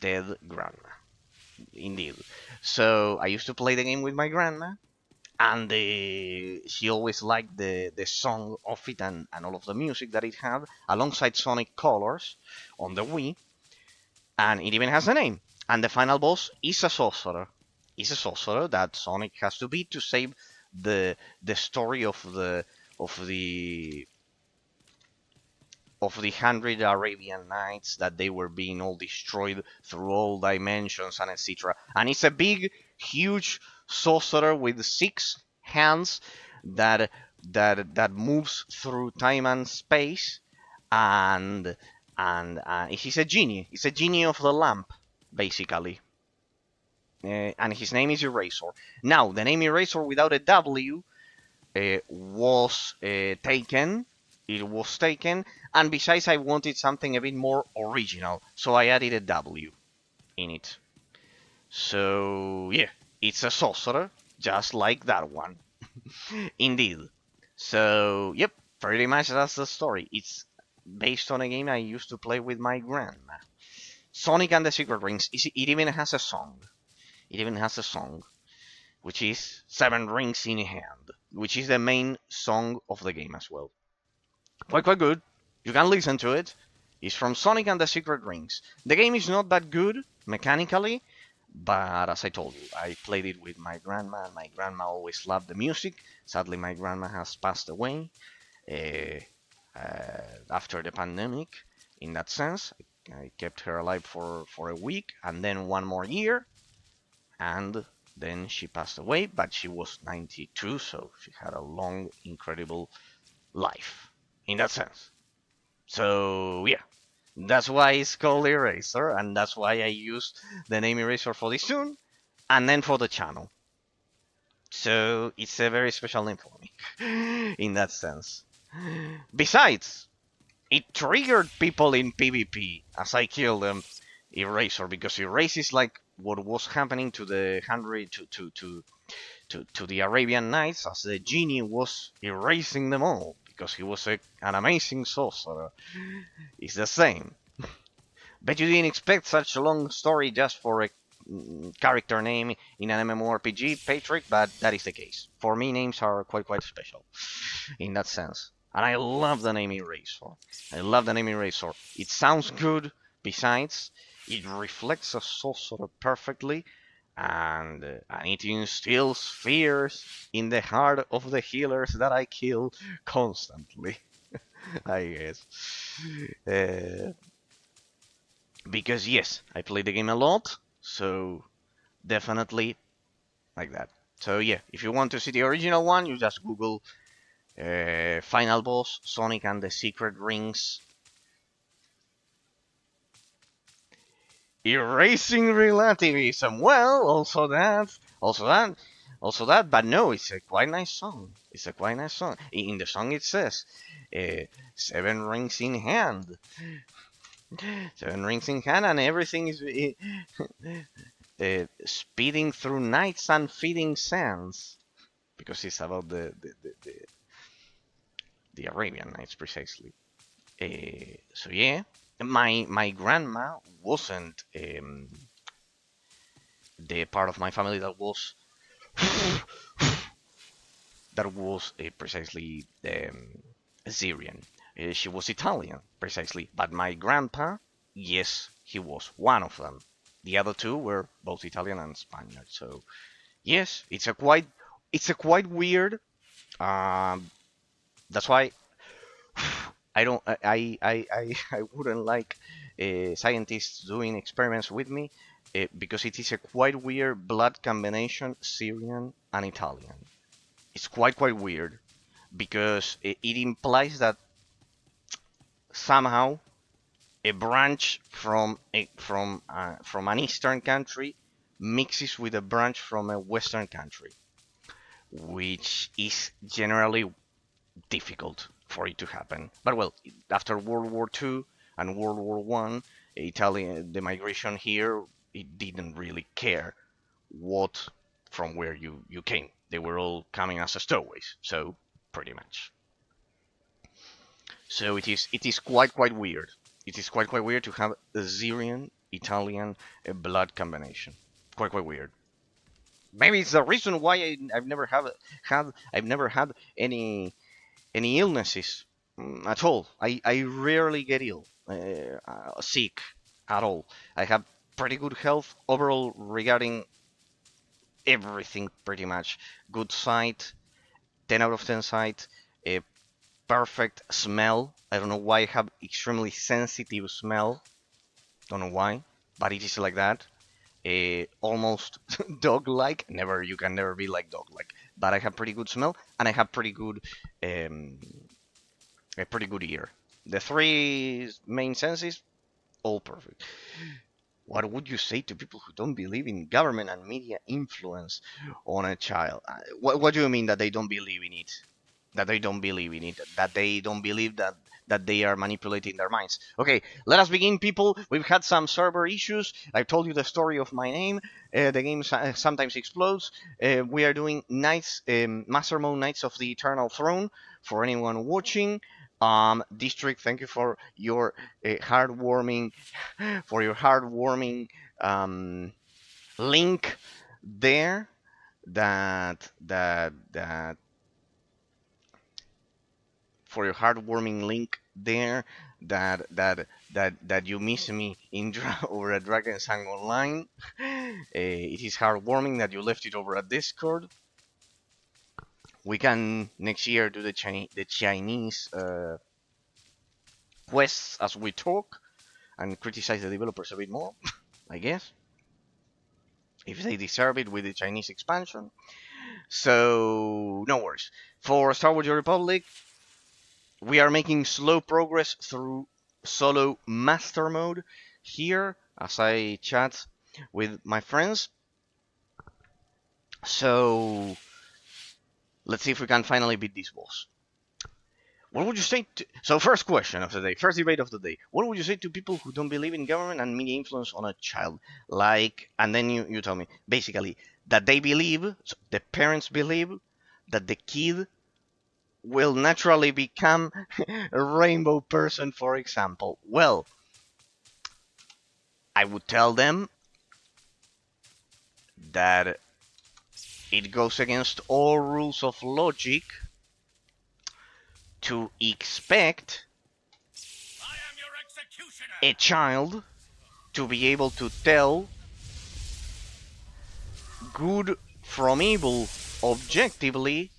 dead grandma. Indeed. So I used to play the game with my grandma, and she always liked the song of it and all of the music that it had, alongside Sonic Colors on the Wii, and it even has a name. And the final boss is a sorcerer. Is a sorcerer that Sonic has to beat to save the story of the of the 100 Arabian Nights, that they were being all destroyed through all dimensions and etc. And it's a big, huge sorcerer with 6 hands that that moves through time and space, and he's a genie. He's a genie of the lamp, basically. And his name is Eraser. Now, the name Eraser without a W was taken. It was taken, and besides, I wanted something a bit more original, so I added a W in it. So yeah, it's a sorcerer, just like that one. Indeed. So yep, pretty much that's the story. It's based on a game I used to play with my grandma. Sonic and the Secret Rings. It even has a song. It even has a song, which is Seven Rings in Hand, which is the main song of the game as well. Quite good. You can listen to it. It's from Sonic and the Secret Rings. The game is not that good mechanically, but as I told you, I played it with my grandma, and my grandma always loved the music. Sadly, my grandma has passed away uh, after the pandemic. In that sense, I kept her alive for a week, and then one more year, and then she passed away. But she was 92, so she had a long, incredible life in that sense. So yeah, that's why it's called Eraser, and that's why I used the name Eraser for this tune, and then for the channel. So it's a very special name for me, in that sense. Besides, it triggered people in PvP as I killed them. Eraser, because Erase is like what was happening to the Henry to the Arabian Nights, as the genie was erasing them all because he was an amazing sorcerer. It's the same. Bet you didn't expect such a long story just for a character name in an MMORPG, Patrick, but that is the case. For me, names are quite special in that sense. And I love the name Eraser. I love the name Eraser. It sounds good. Besides, it reflects a sorcerer perfectly, and it instills fears in the heart of the healers that I kill constantly. I guess. Uh, because yes, I play the game a lot, so definitely like that. So yeah, if you want to see the original one, you just Google Final Boss Sonic and the Secret Rings erasing relativism. Well, also that. But no, it's a quite nice song. It's a quite nice song. In the song it says, seven rings in hand, seven rings in hand, and everything is speeding through nights and feeding sands, because it's about the Arabian Nights precisely. So yeah, my grandma wasn't the part of my family that was precisely Syrian. She was Italian, precisely. But my grandpa, yes, he was one of them. The other two were both Italian and Spaniard. So yes, it's a quite weird. Um, that's why I don't I wouldn't like scientists doing experiments with me, because it is a quite weird blood combination, Syrian and Italian. It's quite weird, because it implies that somehow a branch from an eastern country mixes with a branch from a western country, which is generally difficult for it to happen. But well, after World War II and World War One, the migration here, it didn't really care what from where you came. They were all coming as stowaways, so pretty much. So it is quite weird. It is quite weird to have a Syrian Italian blood combination. Quite weird. Maybe it's the reason why I've never I've never had any illnesses at all. I rarely get ill, sick at all. I have pretty good health overall regarding everything pretty much. Good sight, 10 out of 10 sight, a perfect smell. I don't know why I have extremely sensitive smell. Don't know why, but it is like that. Almost dog-like. Never, you can never be like dog-like. But I have pretty good smell, and I have um, a pretty good ear. The three main senses, all perfect. What would you say to people who don't believe in government and media influence on a child? What do you mean that they don't believe in it? That they don't believe in it? That they don't believe that they are manipulating their minds? Okay, let us begin, people. We've had some server issues. I told you the story of my name. The game sometimes explodes. We are doing Knights, Master Mode Knights of the Eternal Throne. For anyone watching, District, thank you for your heartwarming link there that for your heartwarming link there that you miss me in over at Dragon's Hang Online. It is heartwarming that you left it over at Discord. We can next year do the Chinese quests as we talk and criticize the developers a bit more, I guess, if they deserve it with the Chinese expansion. So, no worries. For Star Wars: The Republic, we are making slow progress through solo master mode here as I chat with my friends. So, let's see if we can finally beat this boss. What would you say to... So, first question of the day, first debate of the day. What would you say to people who don't believe in government and media influence on a child? Like, and then you tell me, basically, that they believe, so the parents believe, that the kid will naturally become a rainbow person, for example. Well, I would tell them that it goes against all rules of logic to expect a child to be able to tell good from evil objectively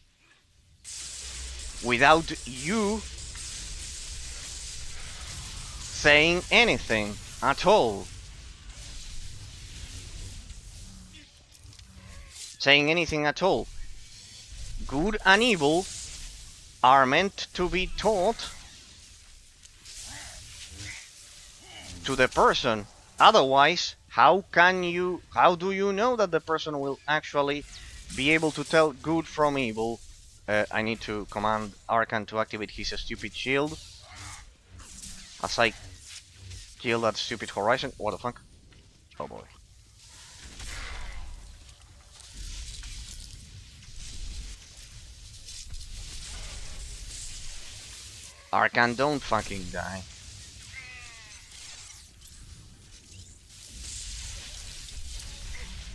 without you saying anything at all. Saying anything at all. Good and evil are meant to be taught to the person. Otherwise, how do you know that the person will actually be able to tell good from evil? I need to command Arkan to activate his stupid shield as I kill that stupid horizon. What the fuck? Oh boy. Arkan, don't fucking die.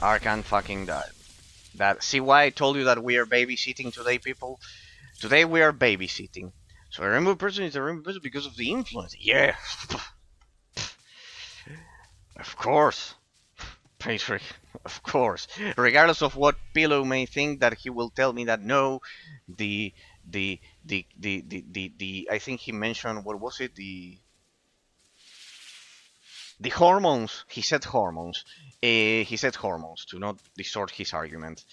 Arkan fucking died. See why I told you that we are babysitting today, people? Today we are babysitting. So a rainbow person is a rainbow person because of the influence. Yeah. Of course. Patrick, of course. Regardless of what Pillow may think, that he will tell me that no, the I think he mentioned, what was it, the hormones. He said hormones. He said hormones to not distort his argument.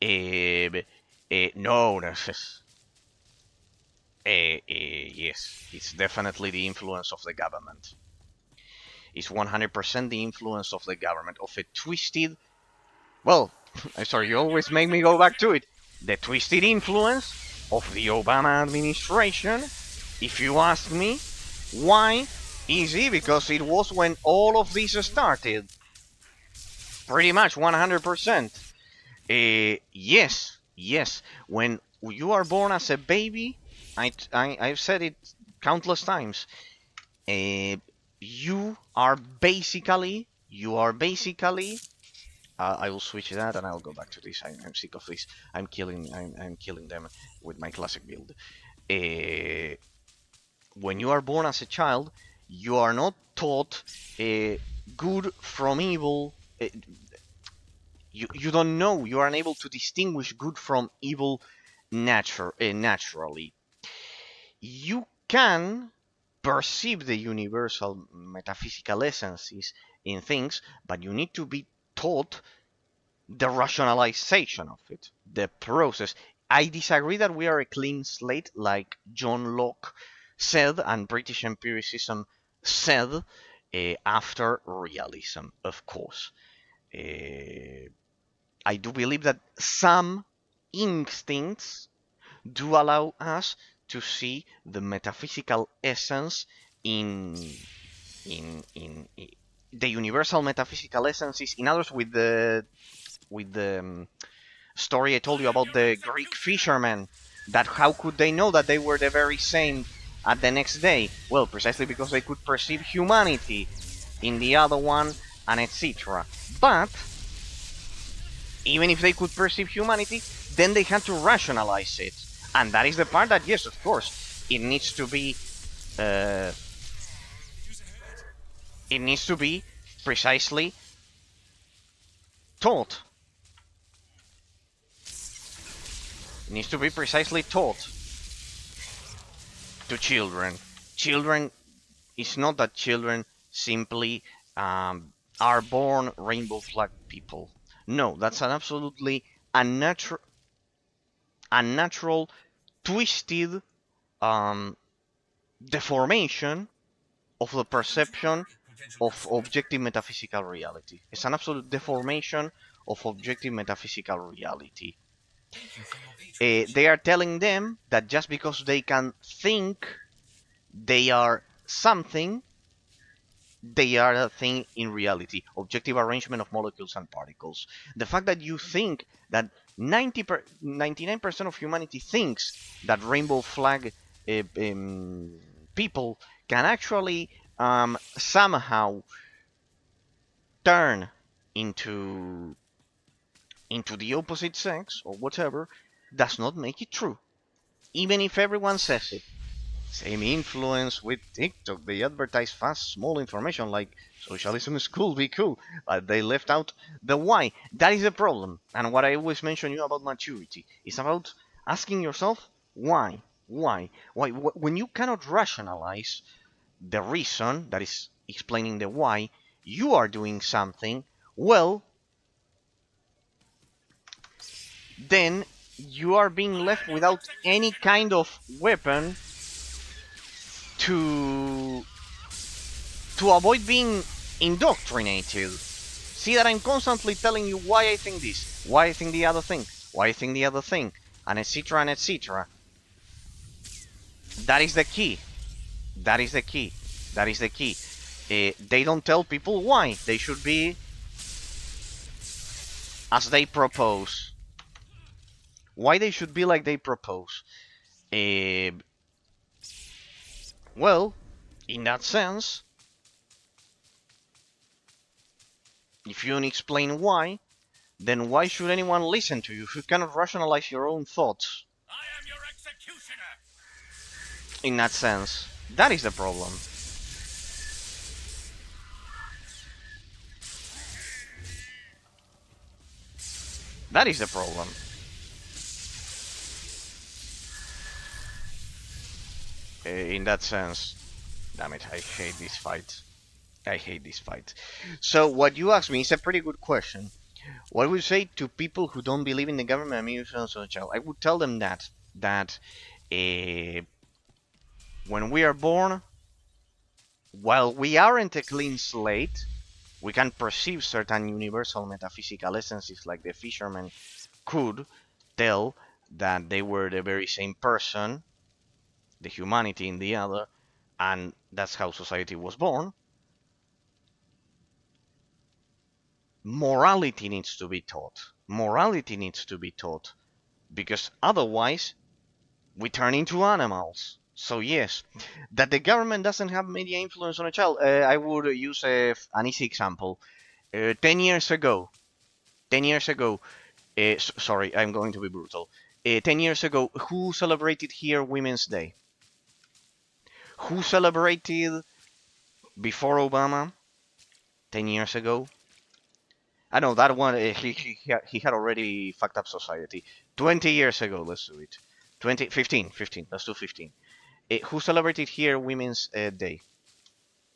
No, yes, it's definitely the influence of the government. It's 100% the influence of the government, of a twisted... Well, I'm sorry, you always make me go back to it. The twisted influence of the Obama administration, if you ask me. Why? Easy, because it was when all of this started. Pretty much 100%. Yes. When you are born as a baby, I've said it countless times. you are basically I will switch that and I'll go back to this. I'm sick of this. I'm killing them with my classic build. Uh, when you are born as a child, you are not taught good from evil. You don't know. You are unable to distinguish good from evil naturally. You can perceive the universal metaphysical essences in things, but you need to be taught the rationalization of it, the process. I disagree that we are a clean slate, like John Locke said and British empiricism said after realism, of course. Uh, I do believe that some instincts do allow us to see the metaphysical essence in in the universal metaphysical essences. In others, with the story I told you about the Greek fishermen, that how could they know that they were the very same at the next day? Well, precisely because they could perceive humanity in the other one, and etc. But even if they could perceive humanity, then they had to rationalize it, and that is the part that, yes, of course, it needs to be uh, it needs to be precisely taught. It needs to be precisely taught to children. Children, it's not that children simply are born rainbow flag people. No, that's an absolutely unnatural, twisted um, deformation of the perception of objective metaphysical reality. It's an absolute deformation of objective metaphysical reality. They are telling them that just because they can think they are something, they are a thing in reality. Objective arrangement of molecules and particles. The fact that you think that 99% of humanity thinks that rainbow flag people can actually somehow turn into the opposite sex or whatever does not make it true. Even if everyone says it. Same influence with TikTok. They advertise fast, small information like socialism is cool, be cool, but they left out the why. That is the problem. And what I always mention you about maturity is about asking yourself why. Why? Why? When you cannot rationalize the reason that is explaining the why, you are doing something, well, then you are being left without any kind of weapon to avoid being indoctrinated. See that I'm constantly telling you why I think this, why I think the other thing, why I think the other thing, and etc. and etc. That is the key. That is the key. That is the key. They don't tell people why. They should be as they propose. Why they should be like they propose. Uh, well, in that sense, if you don't explain why, then why should anyone listen to you if you cannot rationalize your own thoughts? I am your executioner! In that sense, that is the problem. That is the problem. In that sense, damn it, I hate this fight. I hate this fight. So what you asked me is a pretty good question. What would you say to people who don't believe in the government? I mean, I would tell them that when we are born, while we aren't a clean slate, we can perceive certain universal metaphysical essences, like the fisherman could tell that they were the very same person, the humanity in the other, and that's how society was born. Morality needs to be taught. Morality needs to be taught, because otherwise we turn into animals. So yes, that the government doesn't have media influence on a child. I would use an easy example. 10 years ago, 10 years ago, sorry, I'm going to be brutal. 10 years ago, who celebrated here Women's Day? Who celebrated before Obama? 10 years ago. I know that one. He had already fucked up society. 20 years ago, let's do it. 15. Let's do 15. Who celebrated here Women's Day?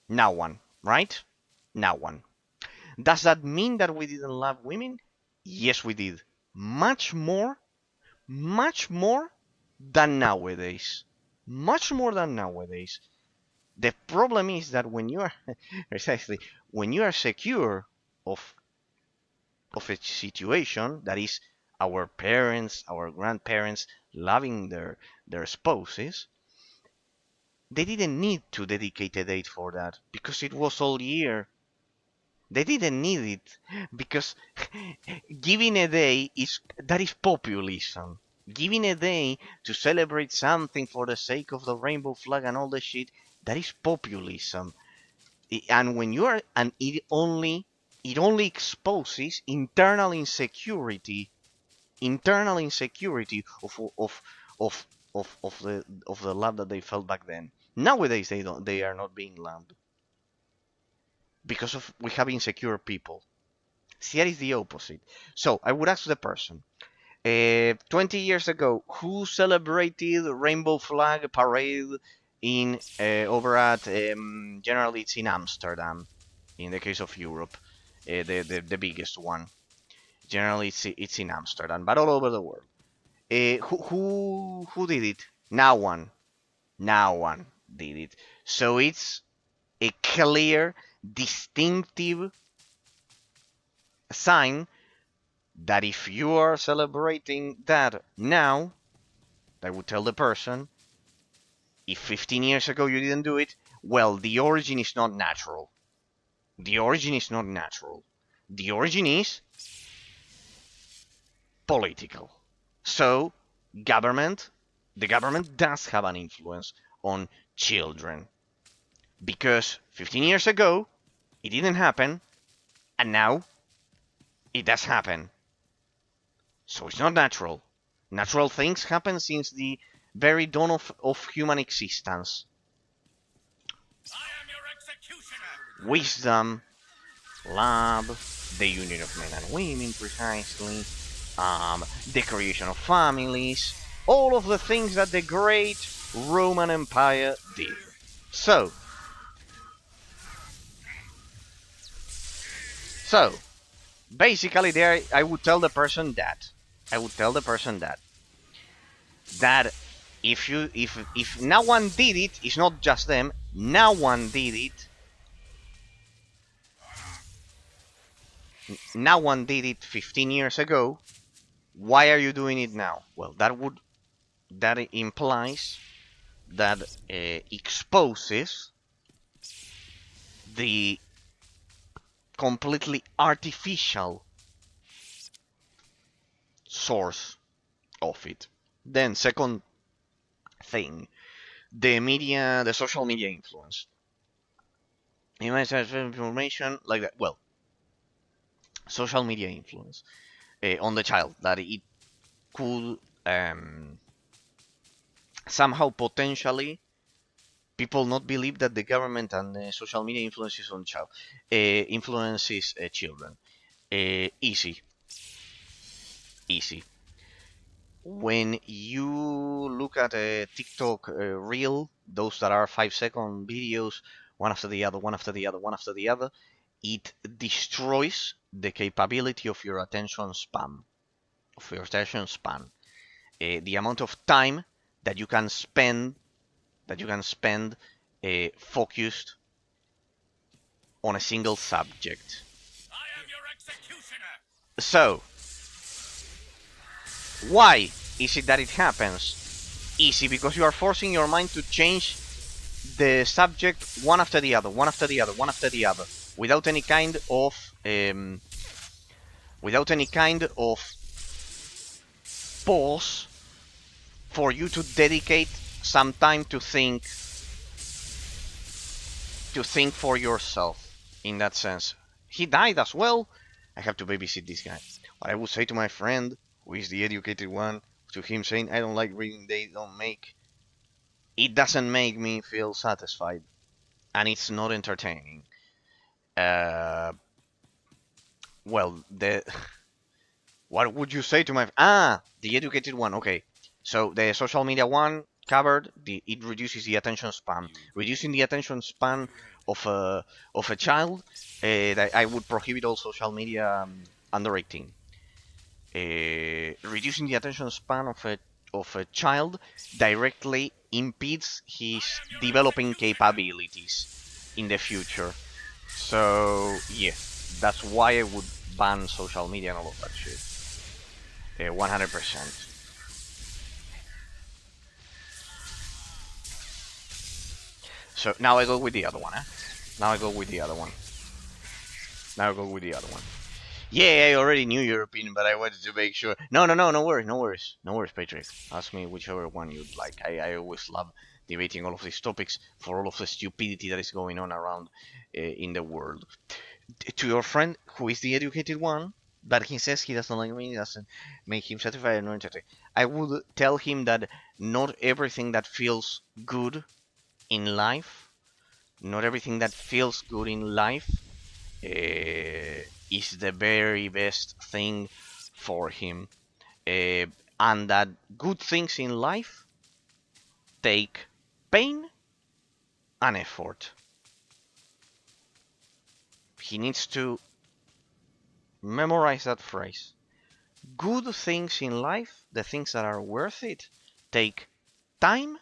No one, right? No one. Does that mean that we didn't love women? Yes, we did. Much more than nowadays. Much more than nowadays. The problem is that when you are precisely when you are secure of of a situation that is our parents, our grandparents loving their spouses, they didn't need to dedicate a date for that because it was all year. They didn't need it because giving a day is populism. Giving a day to celebrate something for the sake of the rainbow flag and all the shit, that is populism. And when you are and it only exposes internal insecurity of the love that they felt back then. Nowadays they are not being loved because of we have insecure people. See, that is the opposite. So I would ask the person, 20 years ago, who celebrated Rainbow Flag Parade in over at generally it's in Amsterdam, in the case of Europe, the biggest one. Generally it's in Amsterdam, but all over the world. Who did it? No one. No one did it. So it's a clear, distinctive sign that if you are celebrating that now, I would tell the person, if 15 years ago you didn't do it, well, the origin is not natural. The origin is not natural. The origin is political. So, the government does have an influence on children. Because 15 years ago, it didn't happen, and now it does happen. So it's not natural. Natural things happen since the very dawn of human existence. Wisdom, love, the union of men and women, precisely, the creation of families, all of the things that the great Roman Empire did. So, basically, there I would tell the person that that if no one did it, it's not just them. No one did it. No one did it 15 years ago. Why are you doing it now? Well, that implies that exposes the completely artificial source of it. Then, second thing, the social media influence. You might have information like that. Well, social media influence on the child that it could somehow potentially people not believe that the government and social media influences on child influences children. Easy. When you look at a TikTok reel, those that are 5-second videos, one after the other, one after the other, one after the other, it destroys the capability of your attention span. The amount of time that you can spend focused on a single subject. I am your executioner. So, why is it that it happens? Easy, because you are forcing your mind to change the subject one after the other, one after the other, one after the other, without any kind of pause for you to dedicate some time to think for yourself. In that sense, he died as well. I have to babysit this guy. What I would say to my friend, who is the educated one, to him saying I don't like reading, they don't make. It doesn't make me feel satisfied, and it's not entertaining. Uh, well, the what would you say to my the educated one? Okay, so the social media one covered. It reduces the attention span. Reducing the attention span of a child. That I would prohibit all social media under 18. Reducing the attention span of a child directly impedes his developing capabilities in the future. So yeah, that's why I would ban social media and all of that shit. 100%. So now I go with the other one. Now I go with the other one. Now I go with the other one. Yeah, I already knew your opinion, but I wanted to make sure. No, no, no, no worries, no worries, no worries, Patrick. Ask me whichever one you'd like. I always love debating all of these topics for all of the stupidity that is going on around in the world. To your friend, who is the educated one, but he says he doesn't like me, doesn't make him satisfied and entertained. I would tell him that not everything that feels good in life, not everything that feels good in life is the very best thing for him, and that good things in life take pain and effort. He needs to memorize that phrase. Good things in life, the things that are worth it, take time,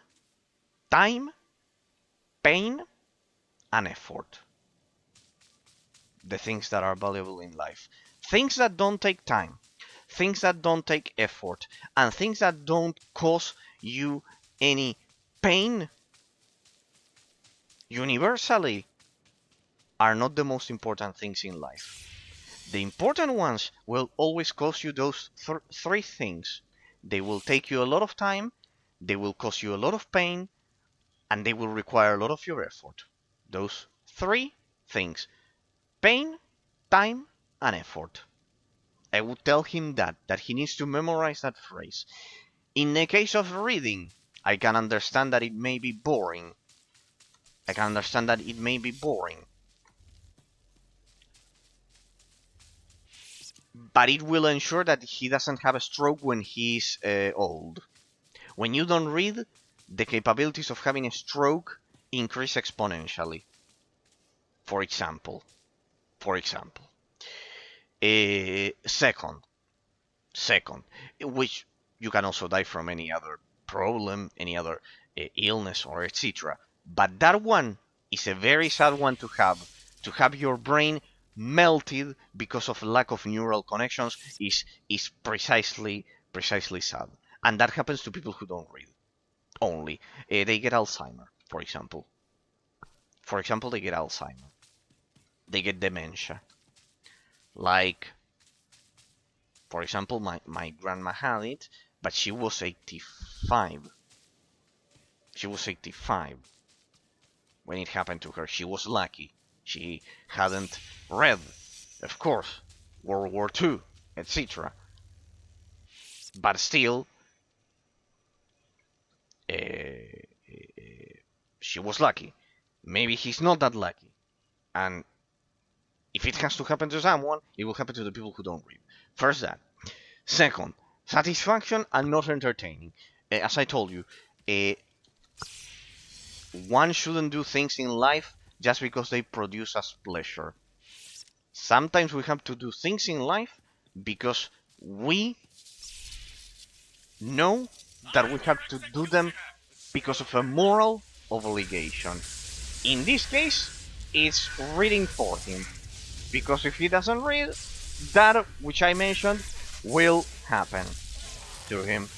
time, pain, and effort. The things that are valuable in life. Things that don't take time, things that don't take effort, and things that don't cause you any pain universally are not the most important things in life. The important ones will always cause you those three things. They will take you a lot of time, they will cause you a lot of pain, and they will require a lot of your effort. Those three things: pain, time, and effort. I would tell him that he needs to memorize that phrase. In the case of reading, I can understand that it may be boring. I can understand that it may be boring. But it will ensure that he doesn't have a stroke when he's old. When you don't read, the capabilities of having a stroke increase exponentially. For example. Second, which you can also die from any other problem, any other illness or etc. But that one is a very sad one to have your brain melted because of lack of neural connections is precisely sad. And that happens to people who don't read only. They get Alzheimer, for example. They get Alzheimer. They get dementia. Like, for example, my grandma had it, but she was 85. She was 85 when it happened to her. She was lucky. She hadn't read, of course, World War II, etc. But still, she was lucky. Maybe he's not that lucky. And if it has to happen to someone, it will happen to the people who don't read. First that. Second, satisfaction and not entertaining. As I told you, one shouldn't do things in life just because they produce us pleasure. Sometimes we have to do things in life because we know that we have to do them because of a moral obligation. In this case, it's reading for him. Because if he doesn't read, that which I mentioned will happen to him.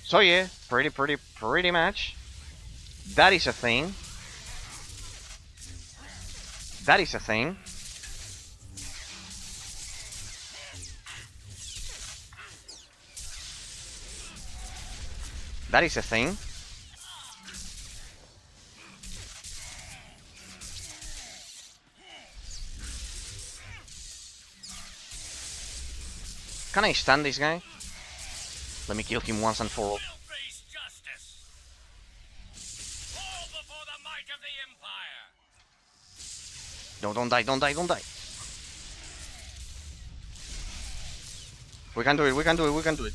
So yeah, pretty much. That is a thing. That is a thing. That is a thing. Can I stand this guy? Let me kill him once and for all. No, don't die, don't die, don't die. We can do it, we can do it, we can do it.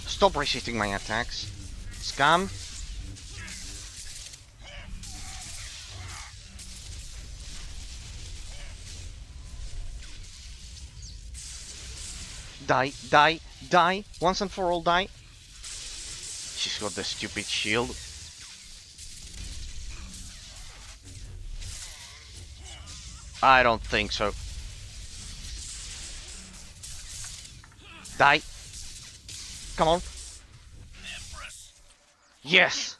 Stop resisting my attacks. Scam. Die, die, die. Once and for all, die. She's got the stupid shield. I don't think so. Die. Come on. Yes.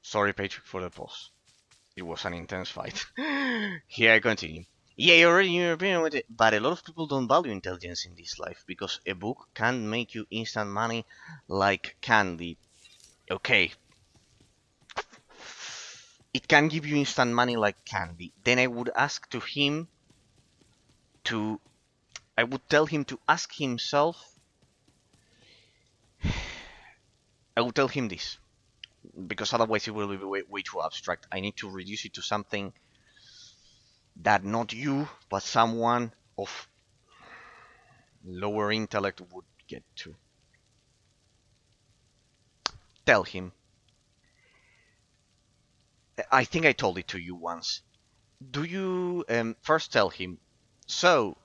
Sorry, Patrick, for the pause. It was an intense fight. Here I continue. Yeah, you're already in your opinion with it, but a lot of people don't value intelligence in this life because a book can make you instant money like candy. Okay, it can give you instant money like candy. Then I would ask to him to, I would tell him to ask himself, I would tell him this, because otherwise it will be way too abstract. I need to reduce it to something that not you, but someone of lower intellect would get to. Tell him. I think I told it to you once. Do you first tell him? So,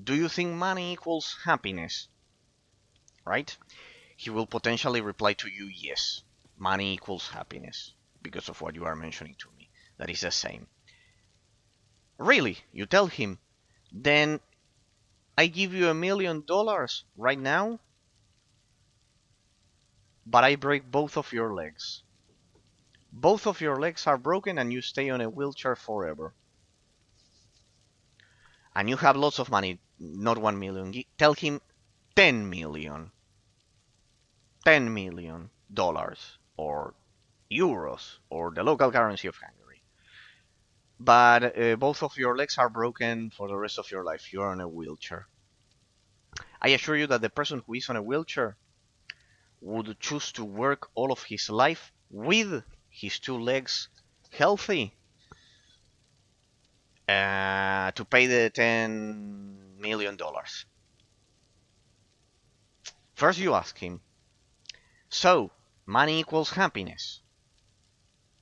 do you think money equals happiness? Right? He will potentially reply to you, yes. Money equals happiness because of what you are mentioning to me. That is the same. Really? You tell him. Then I give you $1,000,000 right now, but I break both of your legs. Both of your legs are broken and you stay on a wheelchair forever. And you have lots of money, not 1,000,000. Tell him 10 million. $10 million or euros or the local currency of Hungary. But both of your legs are broken for the rest of your life. You're on a wheelchair. I assure you that the person who is on a wheelchair would choose to work all of his life with his two legs healthy to pay the $10 million. First you ask him, so money equals happiness?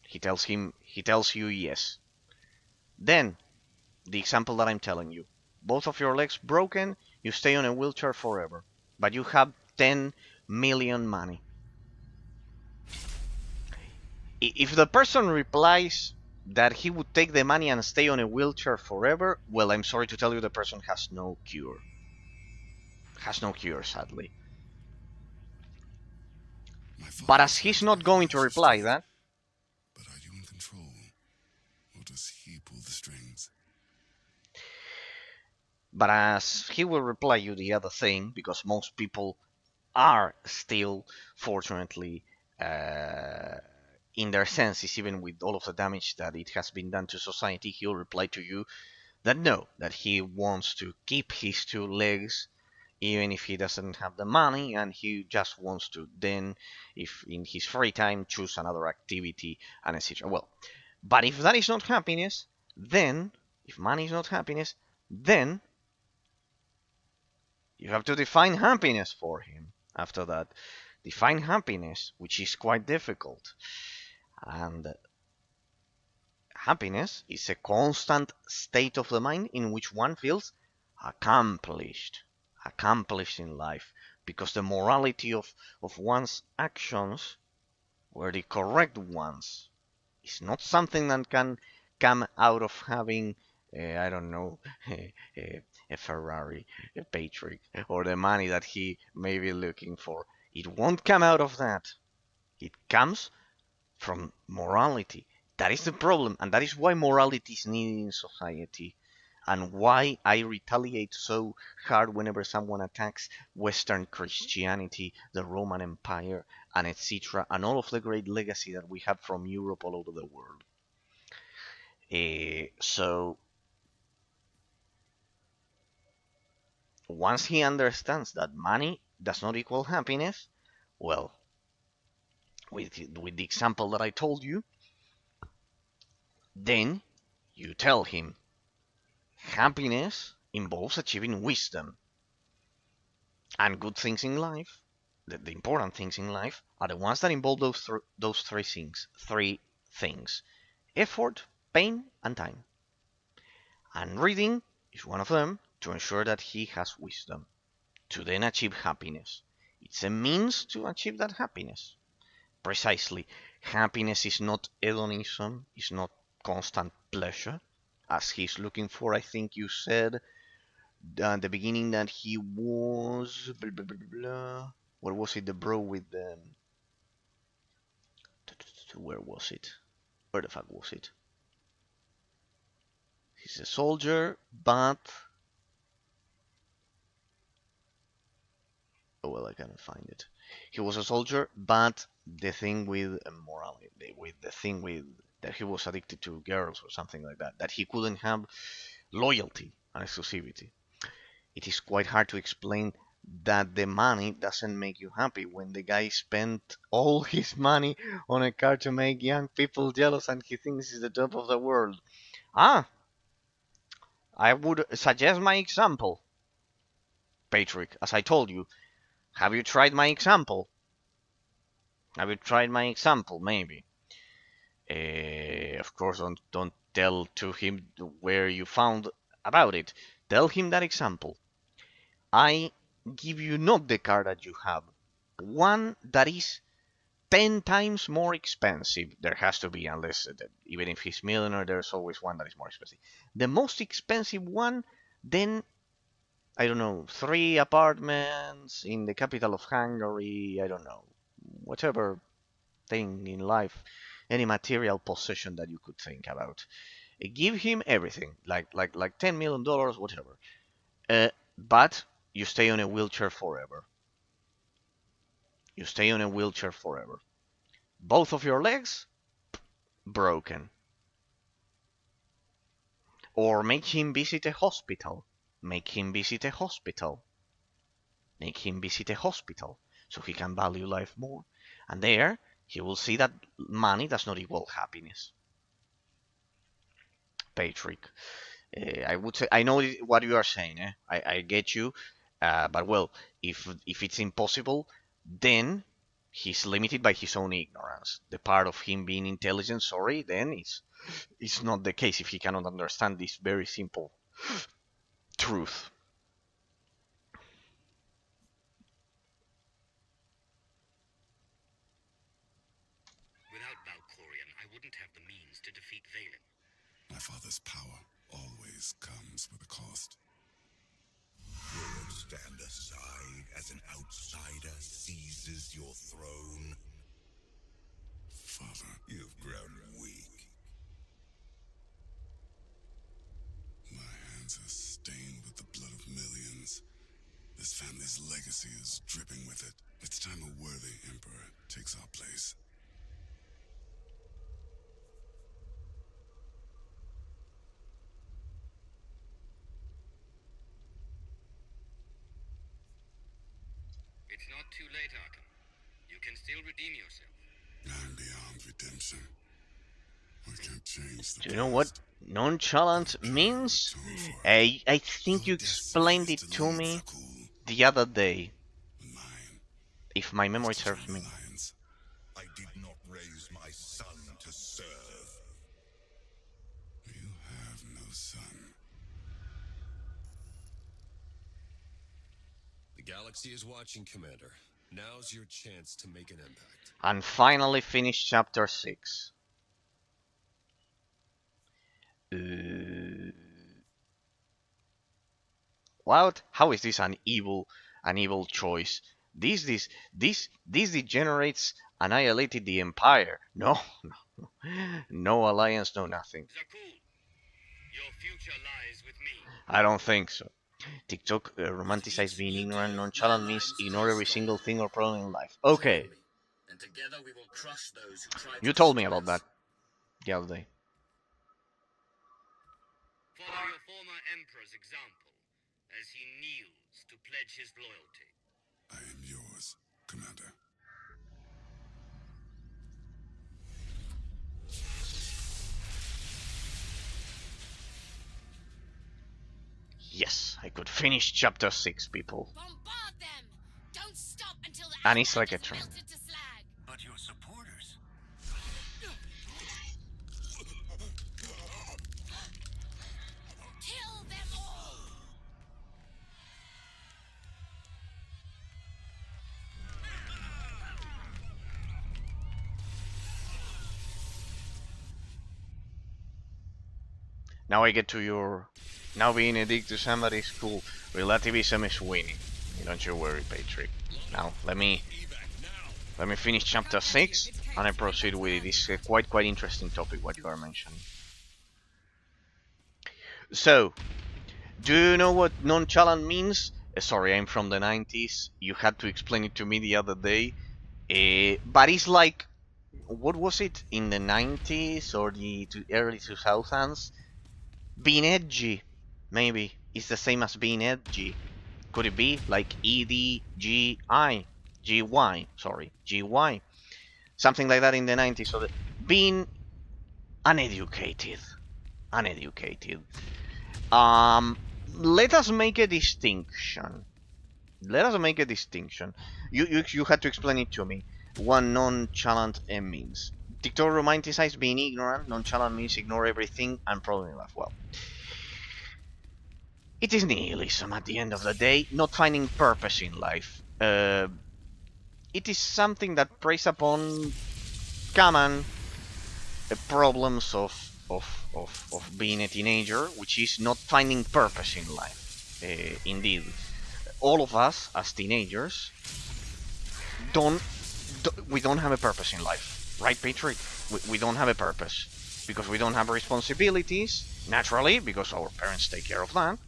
He tells you yes. Then the example that I'm telling you, both of your legs broken, you stay on a wheelchair forever, but you have 10 million money. If the person replies that he would take the money and stay on a wheelchair forever, well, I'm sorry to tell you, the person has no cure. Has no cure, sadly. But as he's not going to reply that, but are you in control, or does he pull the strings? But as he will reply you the other thing, because most people are still, fortunately, in their senses, even with all of the damage that it has been done to society, he'll reply to you that no, that he wants to keep his two legs even if he doesn't have the money, and he just wants to then, if in his free time, choose another activity and etc. Well, but if that is not happiness, then if money is not happiness, then you have to define happiness for him. After that, define happiness, which is quite difficult. And happiness is a constant state of the mind in which one feels accomplished in life, because the morality of one's actions were the correct ones. It's not something that can come out of having I don't know, a Ferrari, a Patrick, or the money that he may be looking for. It won't come out of that. It comes from morality. That is the problem, and that is why morality is needed in society, and why I retaliate so hard whenever someone attacks Western Christianity, the Roman Empire, and etc., and all of the great legacy that we have from Europe all over the world. So once he understands that money does not equal happiness, well, with the example that I told you, then you tell him happiness involves achieving wisdom, and good things in life, the important things in life, are the ones that involve those three things. Three things: effort, pain, and time. And reading is one of them to ensure that he has wisdom, to then achieve happiness. It's a means to achieve that happiness. Precisely. Happiness is not hedonism, it's not constant pleasure, as he's looking for. I think you said at the beginning that he was. Blah, blah, blah, blah. What was it? The bro with the. Where was it? Where the fuck was it? He's a soldier, but. Oh well, I can't find it. He was a soldier, but the thing with morality, with the thing with that he was addicted to girls or something like that, that he couldn't have loyalty and exclusivity. It is quite hard to explain that the money doesn't make you happy when the guy spent all his money on a car to make young people jealous and he thinks he's the top of the world. Ah, I would suggest my example, Patrick. As I told you, have you tried my example? Have you tried my example? Maybe. Of course, don't tell to him where you found about it. Tell him that example. I give you not the car that you have, one that is 10 times more expensive. There has to be, unless even if he's millionaire, there's always one that is more expensive. The most expensive one, then I don't know, 3 apartments in the capital of Hungary. I don't know, whatever thing in life, any material possession that you could think about. Give him everything, like $10 million, whatever. But you stay on a wheelchair forever. You stay on a wheelchair forever. Both of your legs broken. Or make him visit a hospital. Make him visit a hospital. Make him visit a hospital so he can value life more. And there he will see that money does not equal happiness. Patrick, I would say I know what you are saying. I get you, but well, if it's impossible, then he's limited by his own ignorance. The part of him being intelligent, sorry, then it's not the case if he cannot understand this very simple truth. Without Valkorion, I wouldn't have the means to defeat Valen. My father's power always comes with a cost. You won't stand aside as an outsider seizes your throne. Father, You've grown weak. my hands are stained with the blood of millions. This family's legacy is dripping with it. It's time a worthy emperor takes our place. It's not too late, Arkham. You can still redeem yourself. I'm beyond redemption. I can't change the Do you know what past. nonchalant means? I think you Your destiny explained is it to to lead me Zakul, the other day, but mine if my is memory to serves join the me. Lions. I did not raise my son to serve. You have no son. The galaxy is watching, Commander. Now's your chance to make an impact. And finally finish chapter 6. What? How is this an evil choice? This degenerates annihilated the empire. No, no alliance, no nothing. Zakul, your future lies with me. I don't think so. TikTok With romanticizes each being new ignorant, deal, my nonchalant means alliance ignore grows every single stronger. thing or problem in life. Okay, Join me, and together we will crush those who try to you told me destroy about that us. the other day. Follow your former emperor's example as he kneels to pledge his loyalty. I am yours, Commander. Yes, I could finish chapter 6, people. Bombard them! Don't stop until the And it's outline like a is trend. melted to slag. But your supporters. Kill them all! Now I get to your... Now being addicted to somebody is cool. Relativism is winning. Don't you worry, Patrick. Now, let me finish chapter 6, and I proceed with this quite interesting topic, what you are mentioning. So, do you know what nonchalant means? Sorry, I'm from the 90s. You had to explain it to me the other day. But it's like, what was it in the 90s or the early 2000s? Being edgy, maybe. It's the same as being edgy. Could it be like EDGI? GY, sorry, GY. Something like that in the 90s. So being uneducated. Uneducated. Let us make a distinction. Let us make a distinction. You had to explain it to me. What nonchalant means. TikTok romanticizes being ignorant. Nonchalant means ignore everything and problem life. Well, it is nihilism at the end of the day, not finding purpose in life. It is something that preys upon common problems of being a teenager, which is not finding purpose in life. Indeed, all of us as teenagers don't we don't have a purpose in life, right, Patrick? We don't have a purpose because we don't have responsibilities, naturally, because our parents take care of that.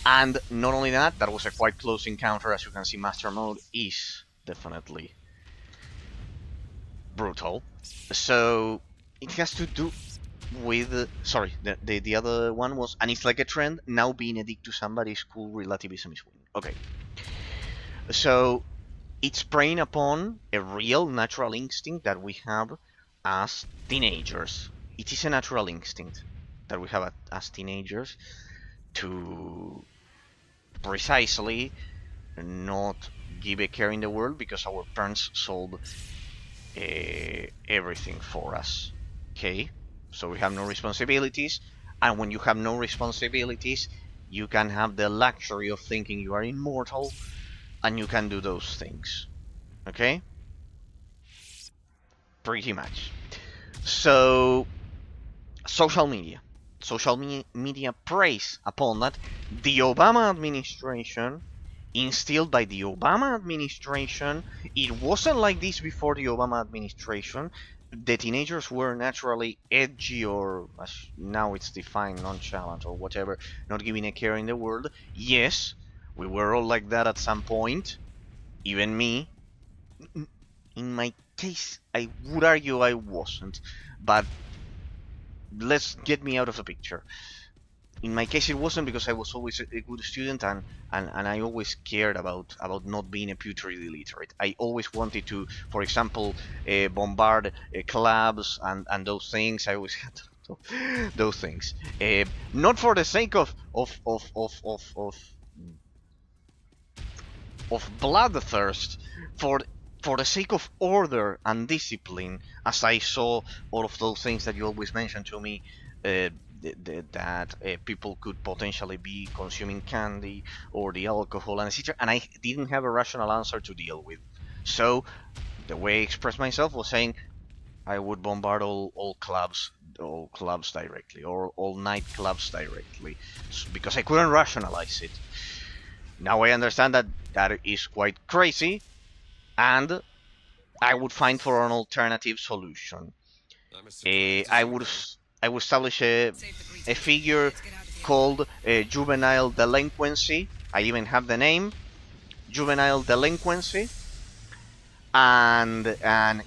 And not only that, that was a quite close encounter. As you can see, Master Mode is definitely brutal. So it has to do with sorry, the other one was, and it's like a trend now, being addicted to somebody's cool relativism is winning. Okay, so it's preying upon a real natural instinct that we have as teenagers. It is a natural instinct that we have as teenagers to precisely not give a care in the world because our parents sold everything for us. Okay, so we have no responsibilities, and when you have no responsibilities, you can have the luxury of thinking you are immortal, and you can do those things. Okay, pretty much. So social media. Social media preys upon that. The Obama administration, instilled by the Obama administration, it wasn't like this before the Obama administration. The teenagers were naturally edgy, or as now it's defined, nonchalant or whatever, not giving a care in the world. Yes, we were all like that at some point, even me. In my case, I would argue I wasn't, but let's get me out of the picture. In my case, it wasn't because I was always a good student, and I always cared about not being a putrid illiterate. I always wanted to, for example, bombard clubs and those things. I always had those things, not for the sake of bloodthirst, for the sake of order and discipline, as I saw all of those things that you always mention to me, uh, that people could potentially be consuming candy or the alcohol and etc. And I didn't have a rational answer to deal with. So the way I expressed myself was saying, I would bombard all clubs directly, or all nightclubs directly, because I couldn't rationalize it. Now I understand that that is quite crazy, and I would find for an alternative solution. I'm as Eh, surprised as I you, would buddy. I would establish Save the a greetings. figure Let's get out of here. called juvenile delinquency. I even have the name, juvenile delinquency, and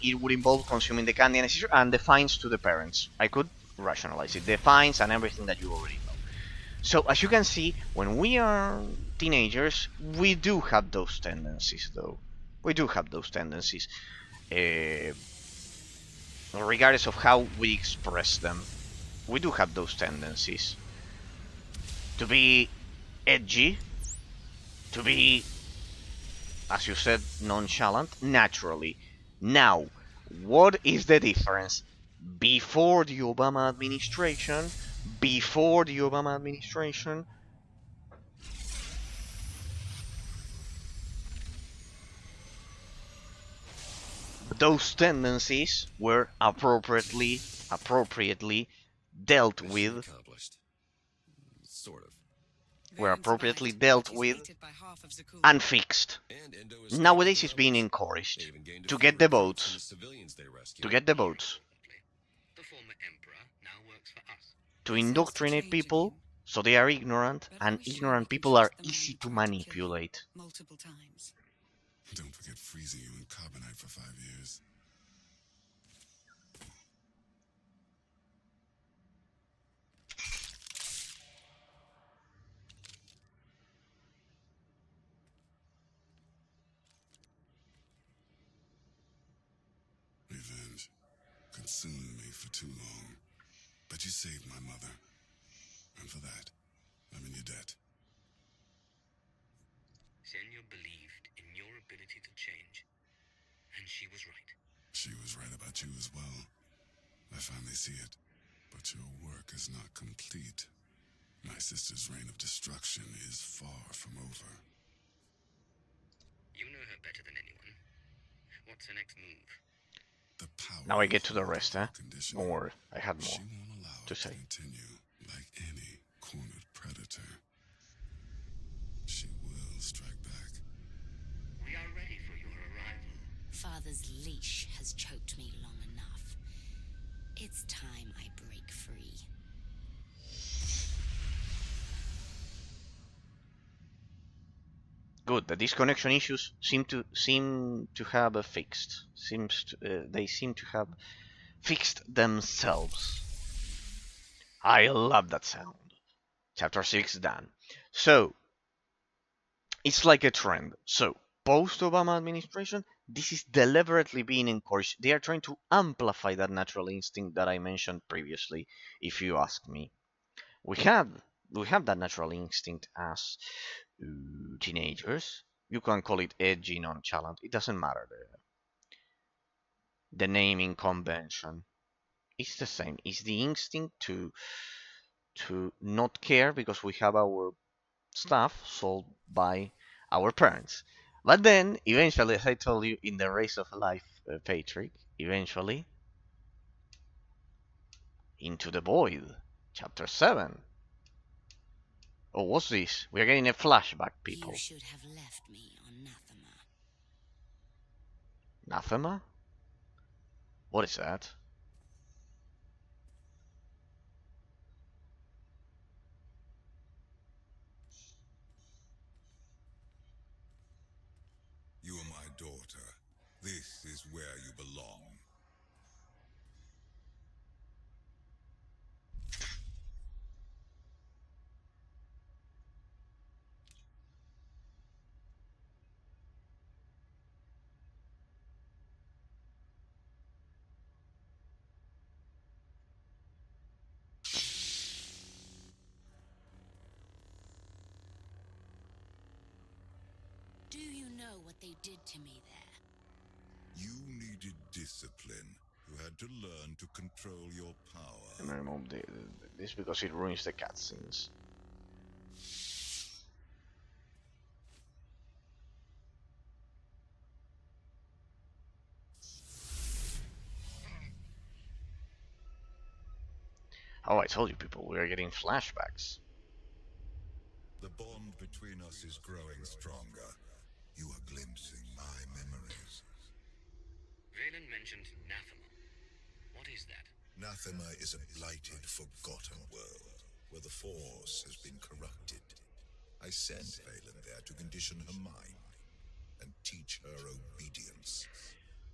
it would involve consuming the candy and the fines to the parents. I could rationalize it, the fines and everything that you already know. So as you can see, when we are teenagers, we do have those tendencies, though. We do have those tendencies, uh, regardless of how we express them. We do have those tendencies to be edgy, to be, as you said, nonchalant, naturally. Now, what is the difference before the Obama administration? Before the Obama administration, those tendencies were appropriately dealt Mission with, accomplished. Sort of. Varian survived, but he's hated by half of Zakuul. and fixed. And Endo escaped with Nowadays the it's being rebels. They encouraged even gained a to few get the recruits from the votes, civilians they rescued. to get the More votes, importantly, the former emperor now works for us. to They sensed a indoctrinate change in people him. so they are ignorant, But are and we sure we ignorant can people are trust the man easy who to tried to kill you manipulate. multiple times? Don't forget freezing you in carbonite for 5 years. Revenge consumed me for too long. But you saved my mother. And for that, I'm in your debt. Senor believed in your ability to change, and she was right. She was right about you as well. I finally see it. But your work is not complete. My sister's reign of destruction is far from over. You know her better than anyone. What's her next move? The power Now I you get to the hold rest, over eh? her conditioning, Don't worry, I had more she won't allow to it to say. continue. Like any cornered predator, she will strike back. We are ready for your arrival. Father's leash has choked me long enough. It's time I break free. Good. The disconnection issues seem to have fixed. They seem to have fixed themselves. I love that sound. Chapter 6 done. So it's like a trend. So post-Obama administration, this is deliberately being encouraged. They are trying to amplify that natural instinct that I mentioned previously. If you ask me, we have we have that natural instinct as teenagers. You can call it edgy, nonchalant. It doesn't matter. The naming convention. It's the same. It's the instinct to not care because we have our stuff sold by our parents. But then, eventually, as I told you in the race of life, Patrick, eventually, into the void, chapter 7. Oh, what's this? We're getting a flashback, You people. should have left me on Nathema. Anathema? What is that? You are my daughter. This is where you belong. Do you know what they did to me there? You needed discipline. You had to learn to control your power. I'm gonna remove this because it ruins the cutscenes. Oh, I told you people, we are getting flashbacks. The bond between us is growing stronger. You are glimpsing my memories. Valen mentioned Nathema. What is that? Nathema is a blighted, forgotten world, where the Force has been corrupted. I sent Valen there to condition her mind and teach her obedience.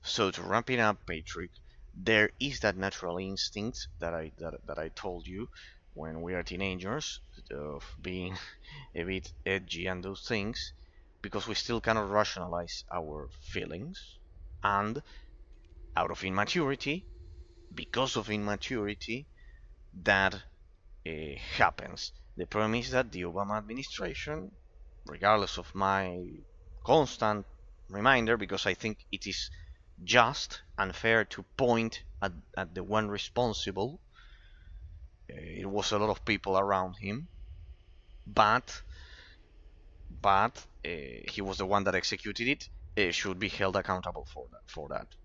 So to wrap it up, Patrick, there is that natural instinct that I told you when we are teenagers of being a bit edgy and those things, because we still cannot rationalize our feelings, and out of immaturity, because of immaturity, that happens. The problem is that the Obama administration, regardless of my constant reminder, because I think it is just and fair to point at the one responsible, it was a lot of people around him, but he was the one that executed it. Should be held accountable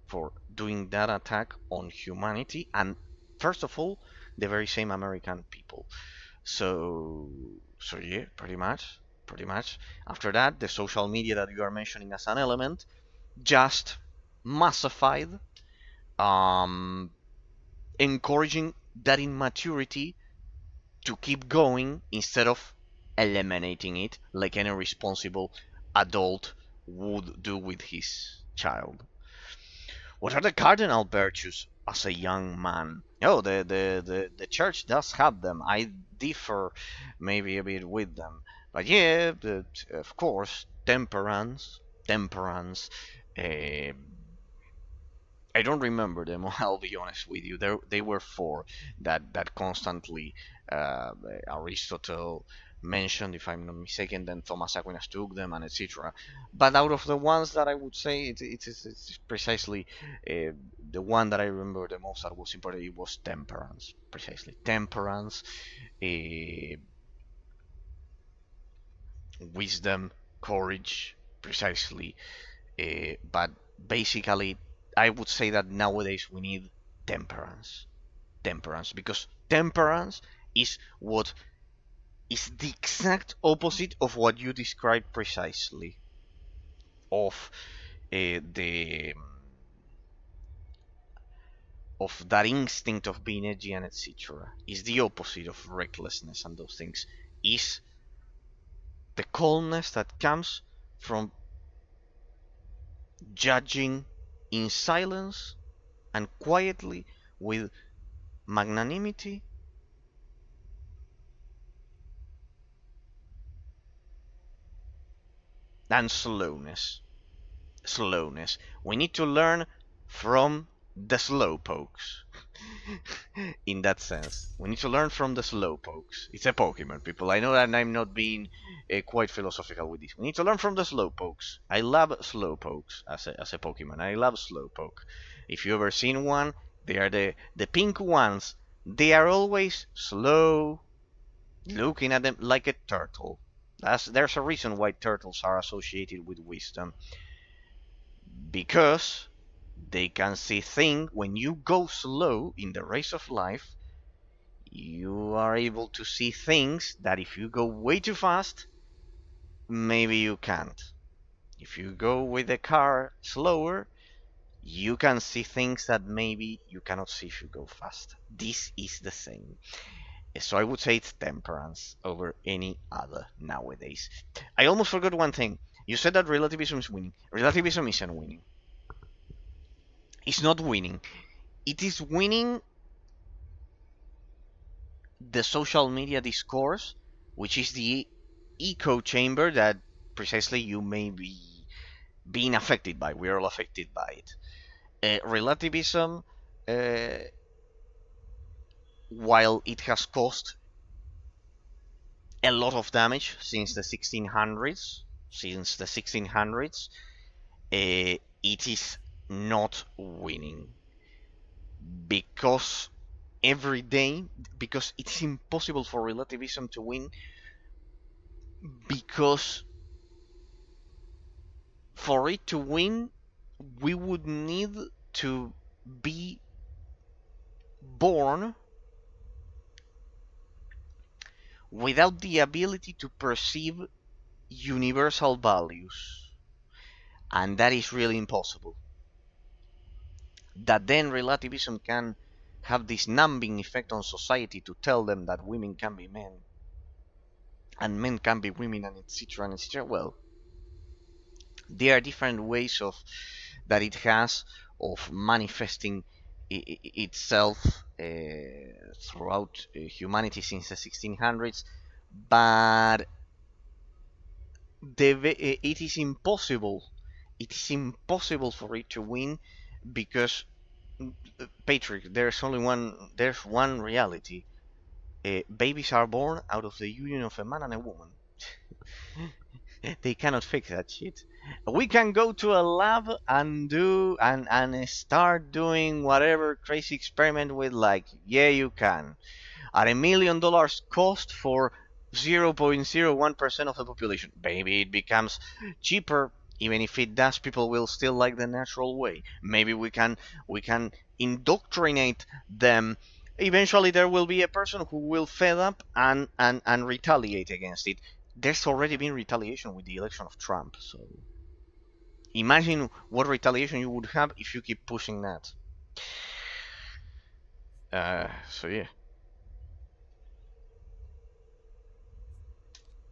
for doing that attack on humanity, and first of all, the very same American people. So yeah, pretty much. After that, the social media that you are mentioning as an element just massified, um, encouraging that immaturity to keep going instead of eliminating it like any responsible adult would do with his child. What are the cardinal virtues as a young man? Oh, the church does have them. I differ maybe a bit with them. But yeah, of course, temperance. Uh, I don't remember them. I'll be honest with you. They were four that constantly Aristotle mentioned, if I'm not mistaken. Then Thomas Aquinas took them, and etc. But out of the ones that I would say, it's precisely the one that I remember the most that was important. It was temperance, precisely temperance, uh, wisdom, courage, precisely. But basically, I would say that nowadays we need temperance. Temperance, because temperance is what is the exact opposite of what you described precisely of the of that instinct of being edgy and etc. Is the opposite of recklessness and those things. Is the calmness that comes from judging in silence and quietly with magnanimity and slowness. We need to learn from the slowpokes. In that sense, we need to learn from the slowpokes. It's a Pokemon, people. I know that I'm not being quite philosophical with this. We need to learn from the slowpokes. I love slowpokes as a Pokemon. I love slowpoke. If you ever seen one, they are the pink ones. They are always slow, looking at them like a turtle. There's a reason why turtles are associated with wisdom, because they can see things. When you go slow in the race of life, you are able to see things that if you go way too fast, maybe you can't. If you go with the car slower, you can see things that maybe you cannot see if you go fast. This is the same. So I would say it's temperance over any other nowadays. I almost forgot one thing. You said that relativism is winning. Relativism isn't winning. It's not winning. It is winning the social media discourse, which is the echo chamber that precisely you may be being affected by. We are all affected by it. Relativism, uh, while it has caused a lot of damage since the 1600s, it is not winning because every day, because it's impossible for relativism to win, because for it to win we would need to be born without the ability to perceive universal values. And that is really impossible. That then relativism can have this numbing effect on society to tell them that women can be men and men can be women and etc. and etc. Well, there are different ways of that it has of manifesting itself throughout humanity since the 1600s, but it is impossible. It is impossible for it to win because Patrick, there's only one. There's one reality. Babies are born out of the union of a man and a woman. They cannot fix that shit. We can go to a lab and do and start doing whatever crazy experiment with, like, yeah, you can at $1 million cost for 0.01% of the population. Maybe it becomes cheaper. Even if it does, people will still like the natural way. Maybe we can indoctrinate them. Eventually, there will be a person who will fed up and retaliate against it. There's already been retaliation with the election of Trump. So imagine what retaliation you would have if you keep pushing that. So yeah.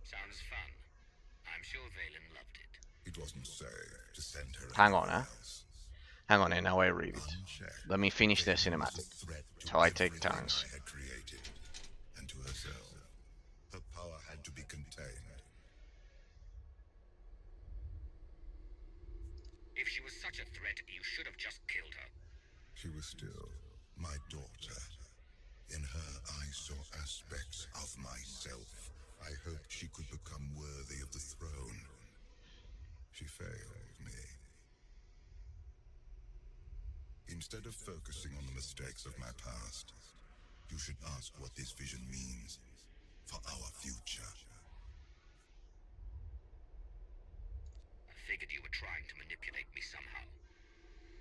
Sounds fun. I'm sure Valen loved it. It wasn't safe to send her Hang on, anywhere huh? else. Hang on, now I read it. Unchecked, Let me finish the Valen was a cinematic. threat to So I take everything turns. I had created, and to herself. Her power had to be contained. If she was such a threat, you should have just killed her. She was still my daughter. In her, I saw aspects of myself. I hoped she could become worthy of the throne. She failed me. Instead of focusing on the mistakes of my past, you should ask what this vision means for our future. I figured you were trying to manipulate me somehow.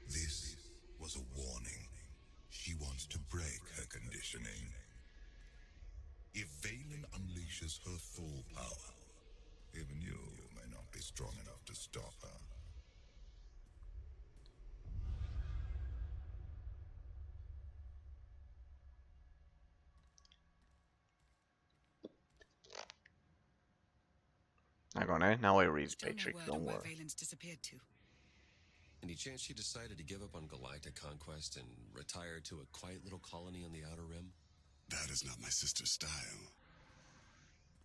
This was a warning. She wants to break her conditioning. If Valen unleashes her full power, even you may not be strong enough to stop her. Hang on, now I read, Still no Patrick. word Don't on where worry. Valen's disappeared to. Any chance she decided to give up on galactic conquest and retire to a quiet little colony on the Outer Rim? That is not my sister's style.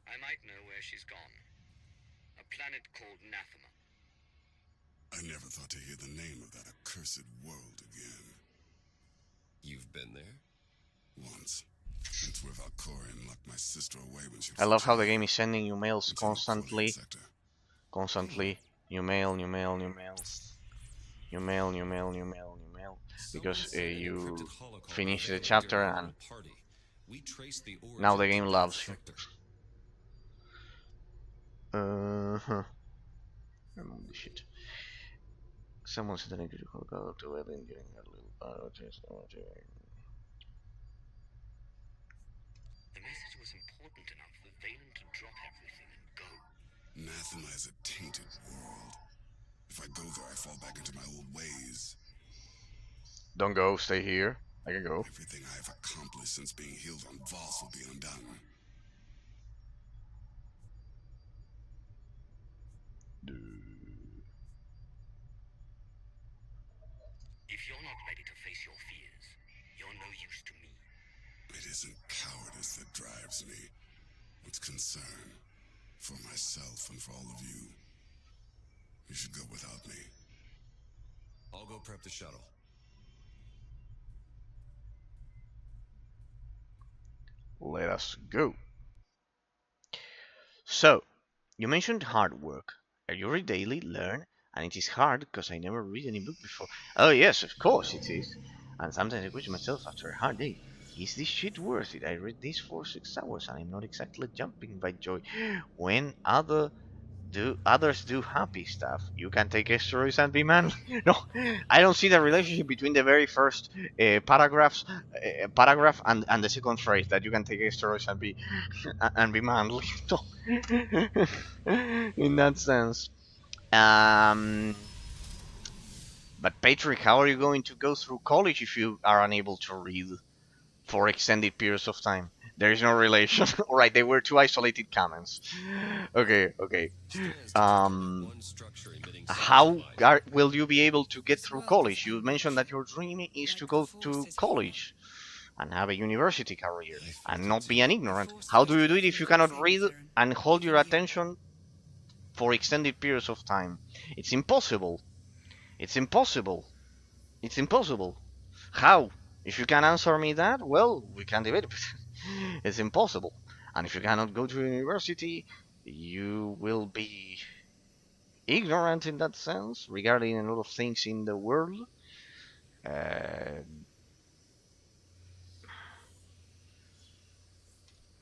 I might know where she's gone. A planet called Nathema. I never thought to hear the name of that accursed world again. You've been there? Once. It's where Valkorion locked my sister away when she was I love how the a game child. is sending you mails It's in the Quillian constantly. sector. Constantly. New mail, new mail, new mail. New mail, new mail, new mail, new mail. Because Someone sent an you encrypted holocall to finish the Valen chapter during a and little party. We traced the now the origin game to loves that you. sector. Uh-huh. Remove the shit. Someone sent an encrypted holocall to Evelyn during a little party. The message was important enough for Valen to drop everything and go. Nathema is a tainted world. If I go there, I fall back into my old ways. Don't go, stay here. I can go. Everything I have accomplished since being healed on Voss will be undone. If you're not ready to face your fears, you're no use to me. It isn't cowardice that drives me. It's concern. For myself and for all of you. You should go without me. I'll go prep the shuttle. Let us go. So, you mentioned hard work. Are you read daily? Learn? And it is hard because I never read any book before. Oh yes, of course it is. And sometimes I question myself after a hard day. Is this shit worth it? I read this for 6 hours and I'm not exactly jumping by joy when other do others do happy stuff. You can take steroids and be manly. No, I don't see the relationship between the very first paragraph and the second phrase that you can take steroids and be manly. No. In that sense. Um, but Patrick, how are you going to go through college if you are unable to read for extended periods of time? There is no relation. All right, they were two isolated comments. Okay, okay. Stands to reckon Um, one structure emitting how sulfur might. will you be able to get This through world is college? You mentioned that your dream is to like the go Force to is healing. college and have a university career I felt and it not too. be an The ignorant. Force How do feels you do like it a if you living cannot thing, read Theron. and hold your Even you. attention for extended periods of time? It's impossible. It's impossible. It's impossible. How? If you can answer me that, well, we can debate it. It's impossible. And if you cannot go to university, you will be ignorant in that sense regarding a lot of things in the world. Uh,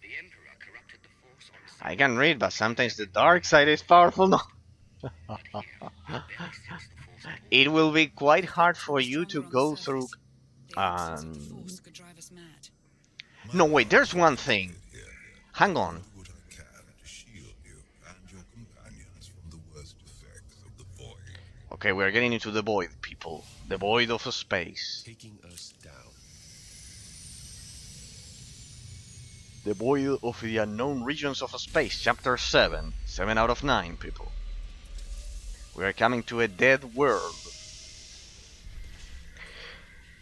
The Emperor corrupted the Force on I several can read, but occasions. sometimes the dark side is powerful. No. But here, I barely sense the Force at all. It will be quite The hard effects for are you to stronger on the go through. surface. The absence of the Um, Force could drive us mad. My no, wait, heart there's is one protected thing. here. Hang I'll on. do what I can to shield you and your companions from the worst effects of the void. Okay, we're getting into the void, people. The void of space. Taking us down. The void of the unknown regions of space, chapter 7. 7 out of 9, people. We are coming to a dead world.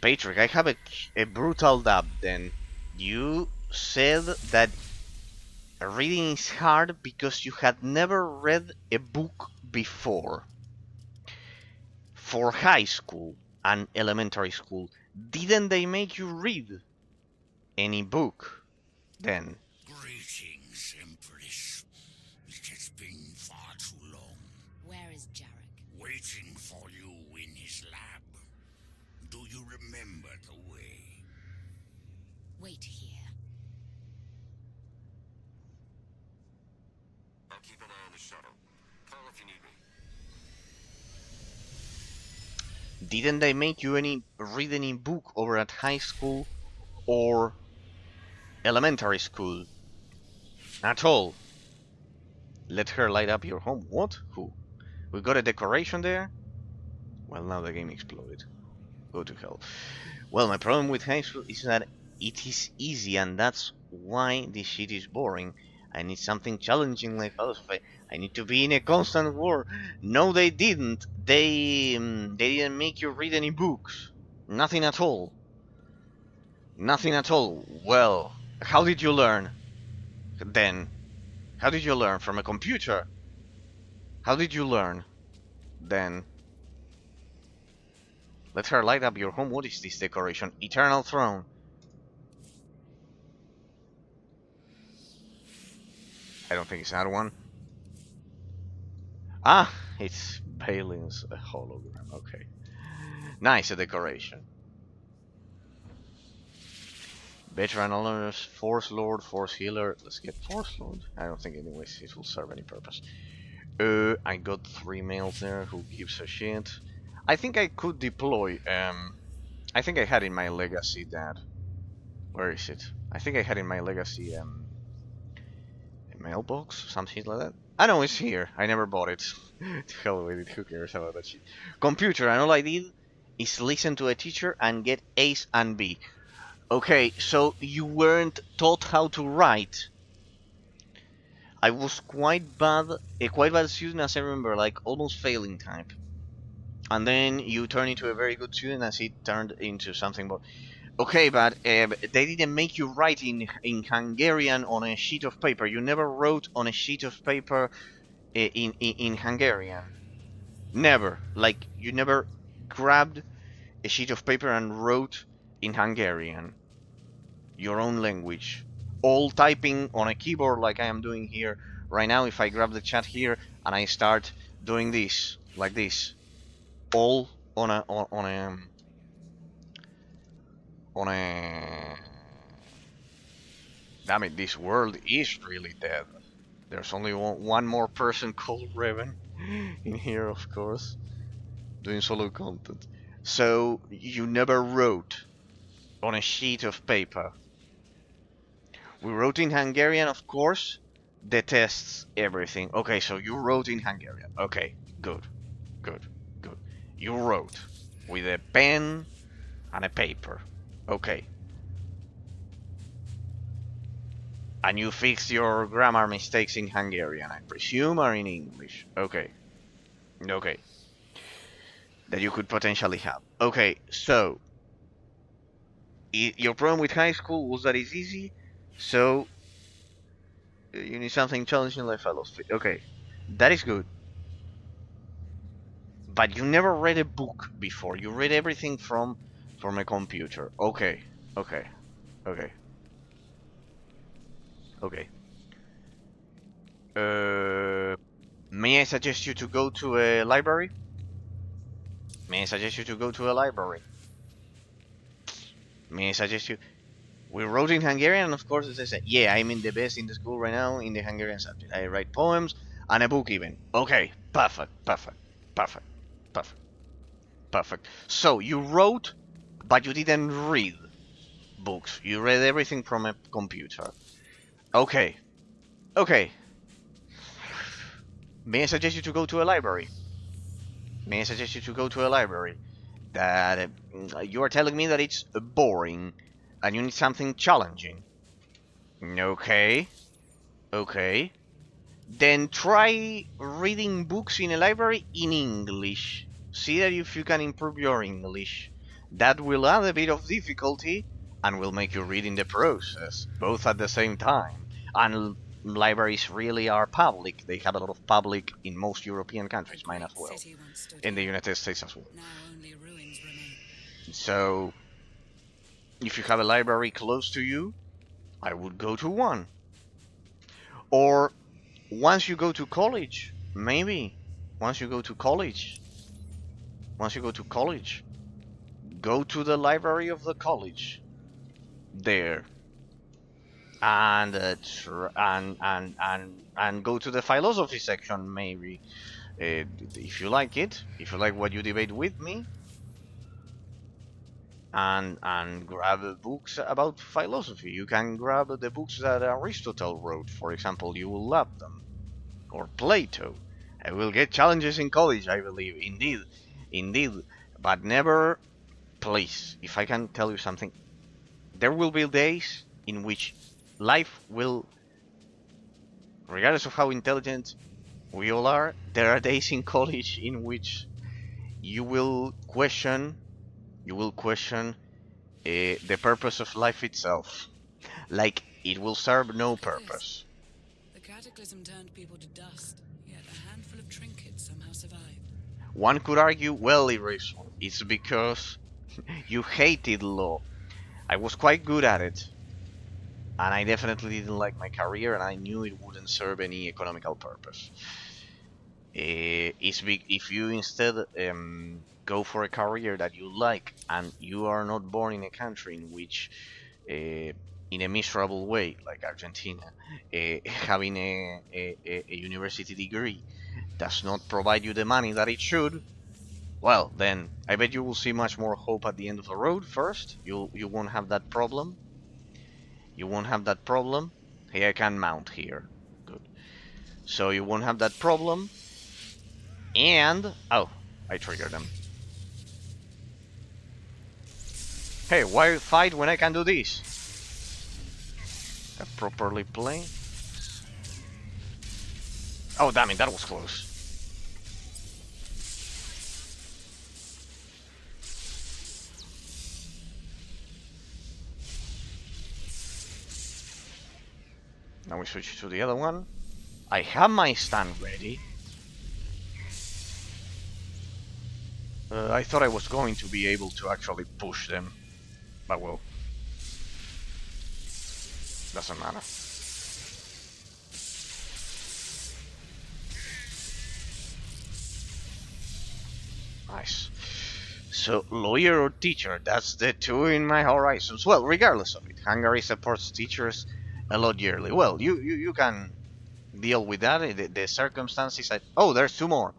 Patrick, I have a brutal doubt then. You said that reading is hard because you had never read a book before. For high school and elementary school, didn't they make you read any book then? Greetings, Empress. It has been far too long Where is Jarek? waiting for you in his lab. Do you remember the way? Wait here. I'll keep an eye on the shuttle. Call if you need me. Didn't they make you read any book over at high school or elementary school? At all. Let her light up your home. What? Who? We got a decoration there? Well, now the game exploded. Go to hell. Well, my problem with high school is that it is easy, and that's why this shit is boring. I need something challenging like philosophy. I need to be in a constant war. No, they didn't. They didn't make you read any books. Nothing at all. Nothing at all. Well, how did you learn then? How did you learn from a computer? How did you learn then? Let her light up your home. What is this decoration? Eternal throne. I don't think it's that one. Ah, it's Balin's hologram. Okay. Nice decoration. Veteran honors, Force Lord, Force Healer. Let's get Force Lord. I don't think anyways it will serve any purpose. I got 3 males there. Who gives a shit? I think I could deploy, I think I had in my legacy that. Where is it? I think I had in my legacy, a mailbox? Something like that? I know it's here. I never bought it. To hell with it. Who cares about that shit? Computer, and all I did is listen to a teacher and get A's and B. Okay, so you weren't taught how to write. I was a quite bad student as I remember, like almost failing type. And then you turn into a very good student as it turned into something more. Okay, but they didn't make you write in Hungarian on a sheet of paper. You never wrote on a sheet of paper in Hungarian. Never. Like, you never grabbed a sheet of paper and wrote in Hungarian, your own language. All typing on a keyboard like I am doing here right now. If I grab the chat here and I start doing this, like this, all on a damn it, this world is really dead. There's only one more person called Revan in here, of course, doing solo content. So you never wrote on a sheet of paper. We wrote in Hungarian, of course. Detests everything. Okay, so you wrote in Hungarian. Okay, good, good, good. You wrote with a pen and a paper. Okay. And you fixed your grammar mistakes in Hungarian, I presume, or in English. Okay. Okay. That you could potentially have. Okay, so your problem with high school was that it's easy, so you need something challenging like philosophy. Okay, that is good. But you never read a book before. You read everything from a computer. Okay, okay, okay, okay. May I suggest you to go to a library? May I suggest you to go to a library? May I suggest you? We wrote in Hungarian, and of course, as I said, yeah, I'm in the best in the school right now in the Hungarian subject. I write poems and a book even. Okay, perfect, perfect, perfect, perfect, perfect. So you wrote, but you didn't read books. You read everything from a computer. Okay, okay. May I suggest you to go to a library? May I suggest you to go to a library? That you are telling me that it's boring, and you need something challenging. Okay, okay. Then try reading books in a library in English. See that if you can improve your English. That will add a bit of difficulty and will make you reading the process, both at the same time. And libraries really are public. They have a lot of public in most European countries, mine as well. In the United States as well. So, if you have a library close to you, I would go to one. Or once you go to college, maybe. Once you go to college, go to the library of the college there, and and go to the philosophy section maybe, if you like it, if you like what you debate with me, and grab books about philosophy. You can grab the books that Aristotle wrote, for example. You will love them. Or Plato. I will get challenges in college, I believe. Indeed. Indeed. But never, please, if I can tell you something, there will be days in which life will, regardless of how intelligent we all are, there are days in college in which you will question the purpose of life itself. Like, it will serve no purpose. The cataclysm turned people to dust, yet a handful of trinkets somehow survived. One could argue, well, Eraser, it's because you hated law. I was quite good at it, and I definitely didn't like my career, and I knew it wouldn't serve any economical purpose. If you instead go for a career that you like, and you are not born in a country in which, in a miserable way, like Argentina, having a university degree does not provide you the money that it should, well, then I bet you will see much more hope at the end of the road first. You won't have that problem. You won't have that problem. Hey, I can mount here. Good. So you won't have that problem. And... oh, I triggered them. Hey, why fight when I can do this? Properly play. Oh, damn it, that was close. Now we switch to the other one. I have my stun ready. I thought I was going to be able to actually push them, but well, doesn't matter. Nice. So, lawyer or teacher, that's the two in my horizons. Well, regardless of it, Hungary supports teachers a lot yearly. Well, you can deal with that. The circumstances. Oh, there's two more.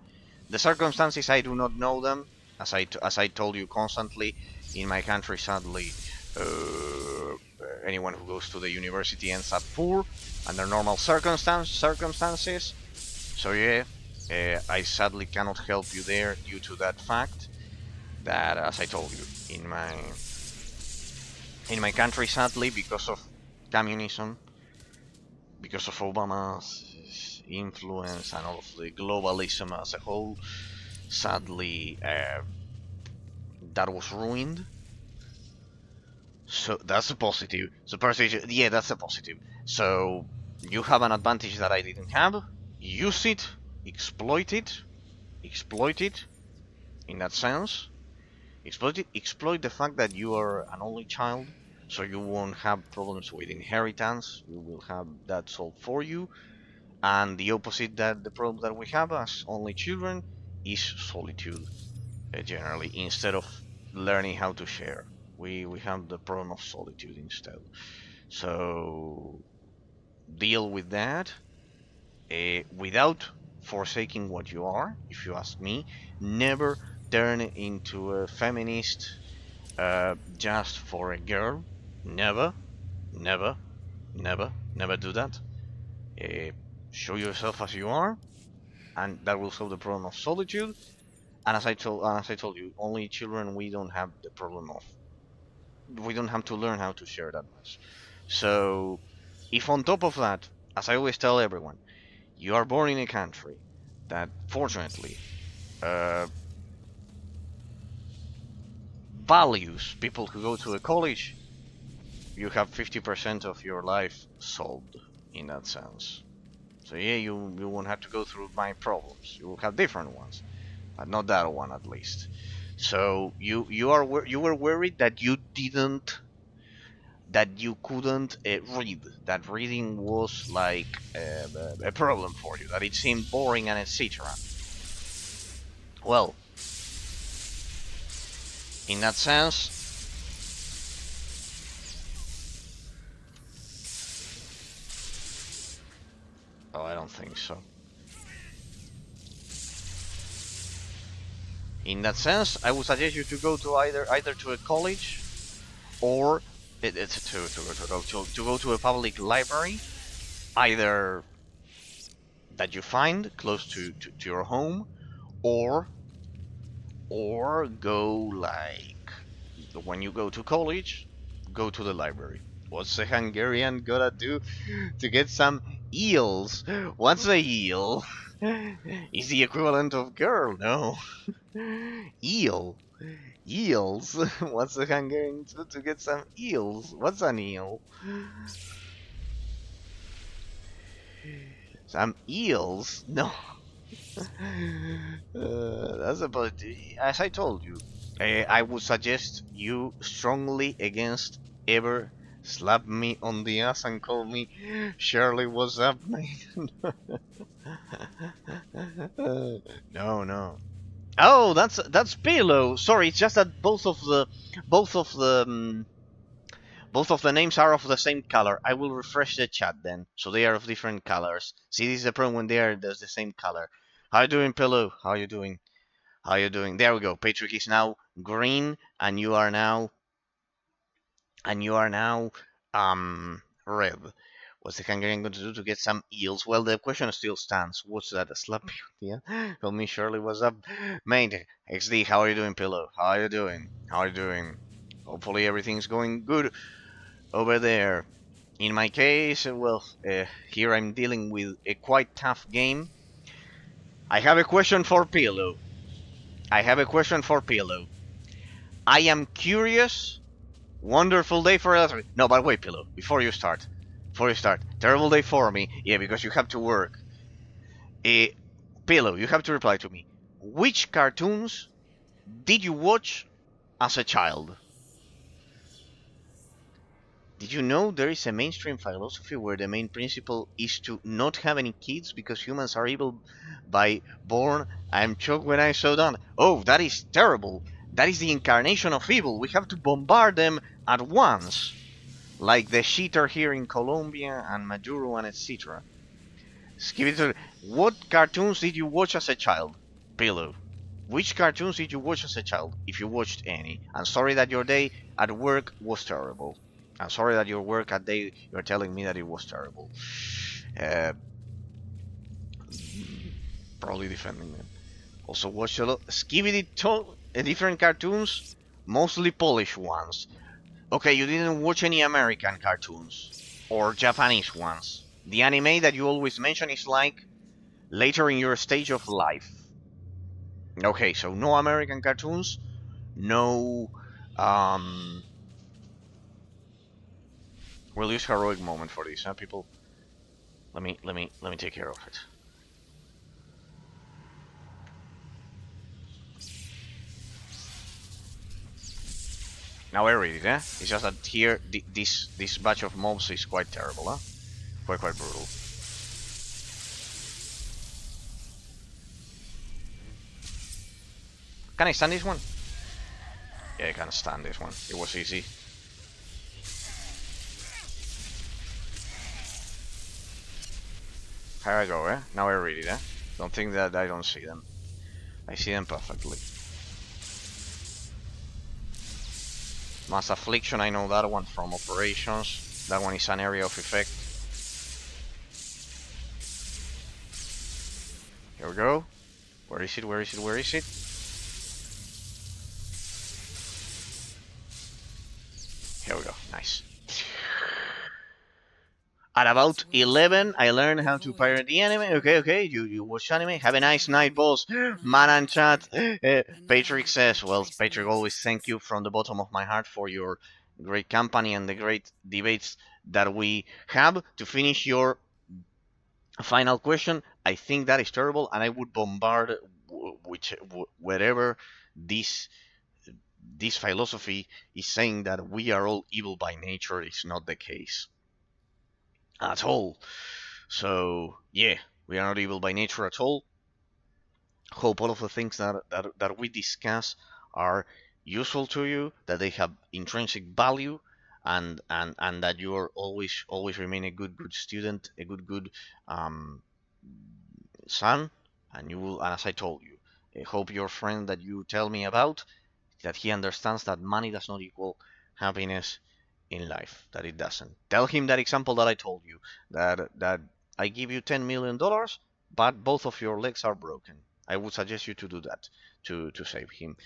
The circumstances, I do not know them. As I told you constantly, in my country, sadly, uh, anyone who goes to the university ends up poor under normal circumstances. So yeah, I sadly cannot help you there due to that fact. That, as I told you, in my country, sadly, because of communism, because of Obama's influence and all of the globalism as a whole, sadly, that was ruined. So that's a positive. So yeah, that's a positive. So you have an advantage that I didn't have. Use it, exploit it, exploit it. In that sense, exploit the fact that you are an only child, so you won't have problems with inheritance. You will have that solved for you. And the opposite, that the problem that we have as only children is solitude. Generally, instead of learning how to share, we have the problem of solitude instead. So deal with that without forsaking what you are. If you ask me, never turn into a feminist just for a girl. Never, never, never, never do that. Uh, Show yourself as you are, and that will solve the problem of solitude. And as I told you, only children, we don't have the problem of, we don't have to learn how to share that much. So if on top of that, as I always tell everyone, you are born in a country that fortunately uh, values people who go to a college, you have 50% of your life solved in that sense. So yeah, you won't have to go through my problems. You will have different ones, but not that one at least. So you were worried that you couldn't read. That reading was like a problem for you. That it seemed boring and etc. Well, in that sense, oh, I don't think so. In that sense, I would suggest you to go to either to a college or it's to go to a public library, either that you find close to your home, or go like when you go to college, go to the library. What's a Hungarian gotta do to get some eels? What's a eel? Is the equivalent of girl? No. Eel. Eels. What's a Hungarian to get some eels? What's an eel? Some eels? No. That's about. As I told you, I would suggest you strongly against ever slap me on the ass and call me Shirley. What's up, mate? No, no. Oh, that's Pillow. Sorry, it's just that both of the both of the names are of the same color. I will refresh the chat then, so they are of different colors. See, this is the problem when they are the same color. How you doing, Pillow? How you doing? How you doing? There we go. Patrick is now green, and you are now red. What's the Hungarian going to do to get some eels? Well, the question still stands. What's that? A slap? Yeah. Tell me, Shirley, what's up, mate? XD, how are you doing, Pillow? How are you doing? How are you doing? Hopefully everything's going good over there. In my case, well, here I'm dealing with a quite tough game. I have a question for Pillow. I have a question for Pillow. I am curious. Wonderful day for us. No, but wait, Pillow. Before you start. Terrible day for me. Yeah, because you have to work. Pillow, you have to reply to me. Which cartoons did you watch as a child? Did you know there is a mainstream philosophy where the main principle is to not have any kids because humans are evil by born? I'm shocked when I saw that. Oh, that is terrible. That is the incarnation of evil. We have to bombard them at once. Like the SWTOR here in Colombia and Maduro and etc. Skip it. What cartoons did you watch as a child? Pillow. Which cartoons did you watch as a child, if you watched any? I'm sorry that your day at work was terrible. I'm sorry that your work at day you're telling me that it was terrible. Uh, Probably defending them. Also watched a lot different cartoons, mostly Polish ones. Okay, you didn't watch any American cartoons or Japanese ones. The anime that you always mention is like later in your stage of life. Okay, so no American cartoons, no. Um, we'll use heroic moment for this, huh, people? Let me take care of it. Now I read it, eh? It's just that here this batch of mobs is quite terrible, huh? Quite brutal. Can I stand this one? Yeah, I can stand this one. It was easy. Here I go, eh? Now I read it, eh? Don't think that I don't see them. I see them perfectly. Mass Affliction, I know that one from Operations. That one is an area of effect. Here we go. Where is it? Where is it? Where is it? Here we go. Nice. At about 11, I learned how to pirate the anime. Okay. You watch anime. Have a nice night, boss. Man and chat. Patrick says, well, Patrick, always thank you from the bottom of my heart for your great company and the great debates that we have. To finish your final question, I think that is terrible, and I would bombard wherever this this philosophy is saying that we are all evil by nature is not the case at all. So yeah, we are not evil by nature at all. Hope all of the things that we discuss are useful to you, that they have intrinsic value, and that you are always remain a good student, a good um, son, and you will. And as I told you, I hope your friend that you tell me about, that he understands that money does not equal happiness in life, that it doesn't. Tell him that example that I told you, that I give you $10 million, but both of your legs are broken. I would suggest you to do that to save him.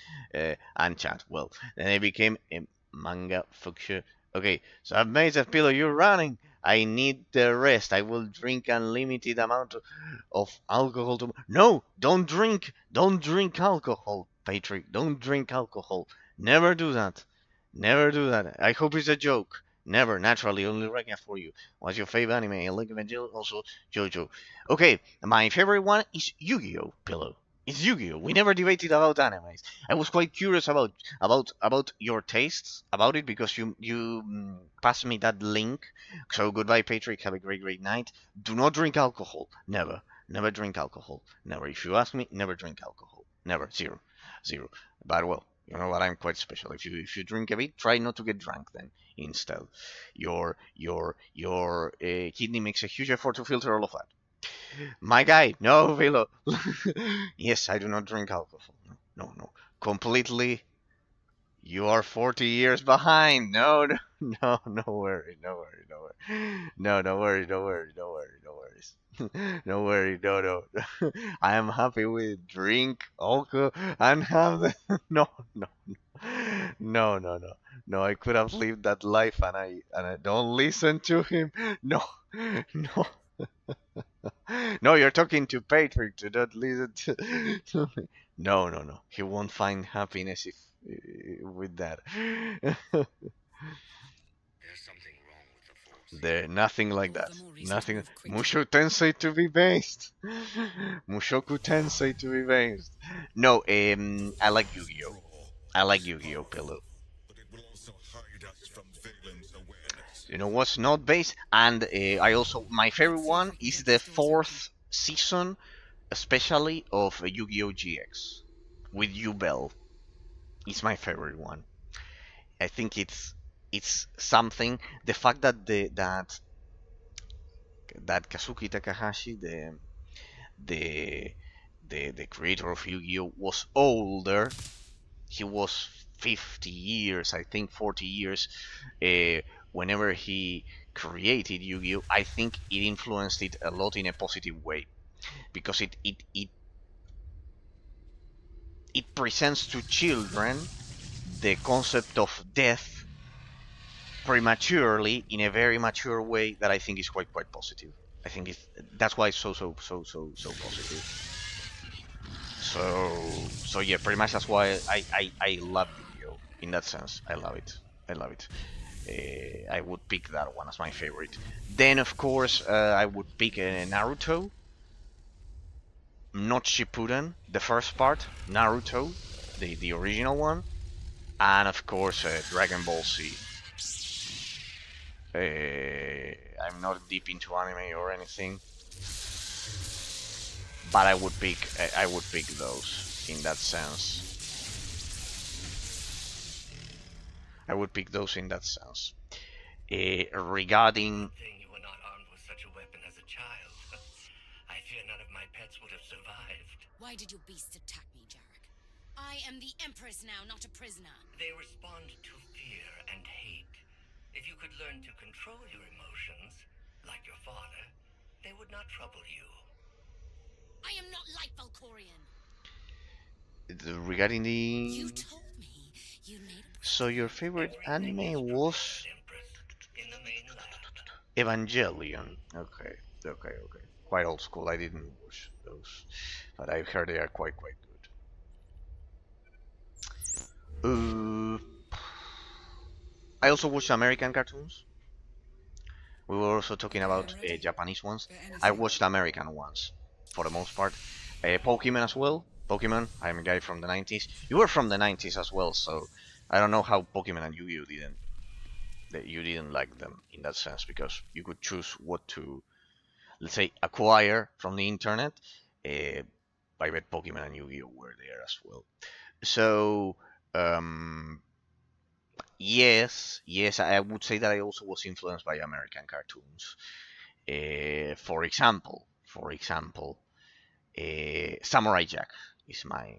And chat. Well, then I became a manga fucker. Okay, so I've made that pillow. You're running. I need the rest. I will drink unlimited amount of alcohol to. No, don't drink alcohol, Patrick. Don't drink alcohol. Never do that. Never do that. I hope it's a joke. Never. Naturally, only Reka for you. What's your favorite anime? I like Evangelion, also JoJo. Okay, my favorite one is Yu-Gi-Oh! Pillow. It's Yu-Gi-Oh! We never debated about animes. I was quite curious about your tastes about it because you passed me that link. So goodbye, Patrick. Have a great night. Do not drink alcohol. Never. Never drink alcohol. Never. If you ask me, never drink alcohol. Never. Zero. But well, you know what? I'm quite special. If you drink a bit, try not to get drunk then instead. Your kidney makes a huge effort to filter all of that. My guy, no, Vilo. Yes, I do not drink alcohol. No. Completely. You are 40 years behind. No worry, no worry, no worry. No, don't worry, don't worry, don't worry, no worries. No worry, no. I am happy with drink, alcohol, and have the. No. No, I could have lived that life and I don't listen to him. No, no. No, you're talking to Patrick. Do not listen to me. No. He won't find happiness if with that. There's something wrong with the force. There, nothing like All that. the more reason to Nothing. move quickly. Musho Tensei to be based. Mushoku Tensei to be based. No, I like Yu-Gi-Oh. I like Yu-Gi-Oh, Pillow. But it will also hide us from Valen's awareness. You know what's not based? And I also my favorite Let's see if one we can is get the these doors open. fourth season, especially of Yu-Gi-Oh GX with Yu-Bell. It's my favorite one. I think it's something. The fact that that Kazuki Takahashi, the the creator of Yu-Gi-Oh, was older. He was 50 years, I think 40 years, uh, whenever he created Yu-Gi-Oh. I think it influenced it a lot in a positive way because it presents to children the concept of death prematurely in a very mature way that I think is quite positive. I think that's why it's so positive. So yeah, pretty much that's why I love Yu-Gi-Oh in that sense. I love it. I love it. I would pick that one as my favorite. Then of course I would pick Naruto, not Shippuden, the first part, Naruto, the original one, and of course Dragon Ball Z. I'm not deep into anime or anything, but I would pick those in that sense. I would pick those in that sense. Regarding Thing you were not armed with such a weapon as a child. I fear none of my pets would have survived. Why did your beasts attack me, Jarek? I am the Empress now, not a prisoner. They respond to fear and hate. If you could learn to control your emotions, like your father, they would not trouble you. I am not like Valkorian. regarding You the told me you made a so your favorite Everything is anime was prepared, Empress, in the main lab. Evangelion. Okay. Quite old school. I didn't watch those, but I've heard they are quite good. I also watched American cartoons. We were also talking Okay, about I'm ready. Japanese ones. For I anything. watched American ones for the most part. Pokemon as well. Pokemon. I'm a guy from the 90s. You were from the 90s as well, so I don't know how Pokemon and Yu-Gi-Oh didn't that you didn't like them in that sense because you could choose what to, let's say, acquire from the internet. Uh, I bet Pokemon and Yu-Gi-Oh were there as well. So um, yes, I would say that I also was influenced by American cartoons. For example, Samurai Jack is my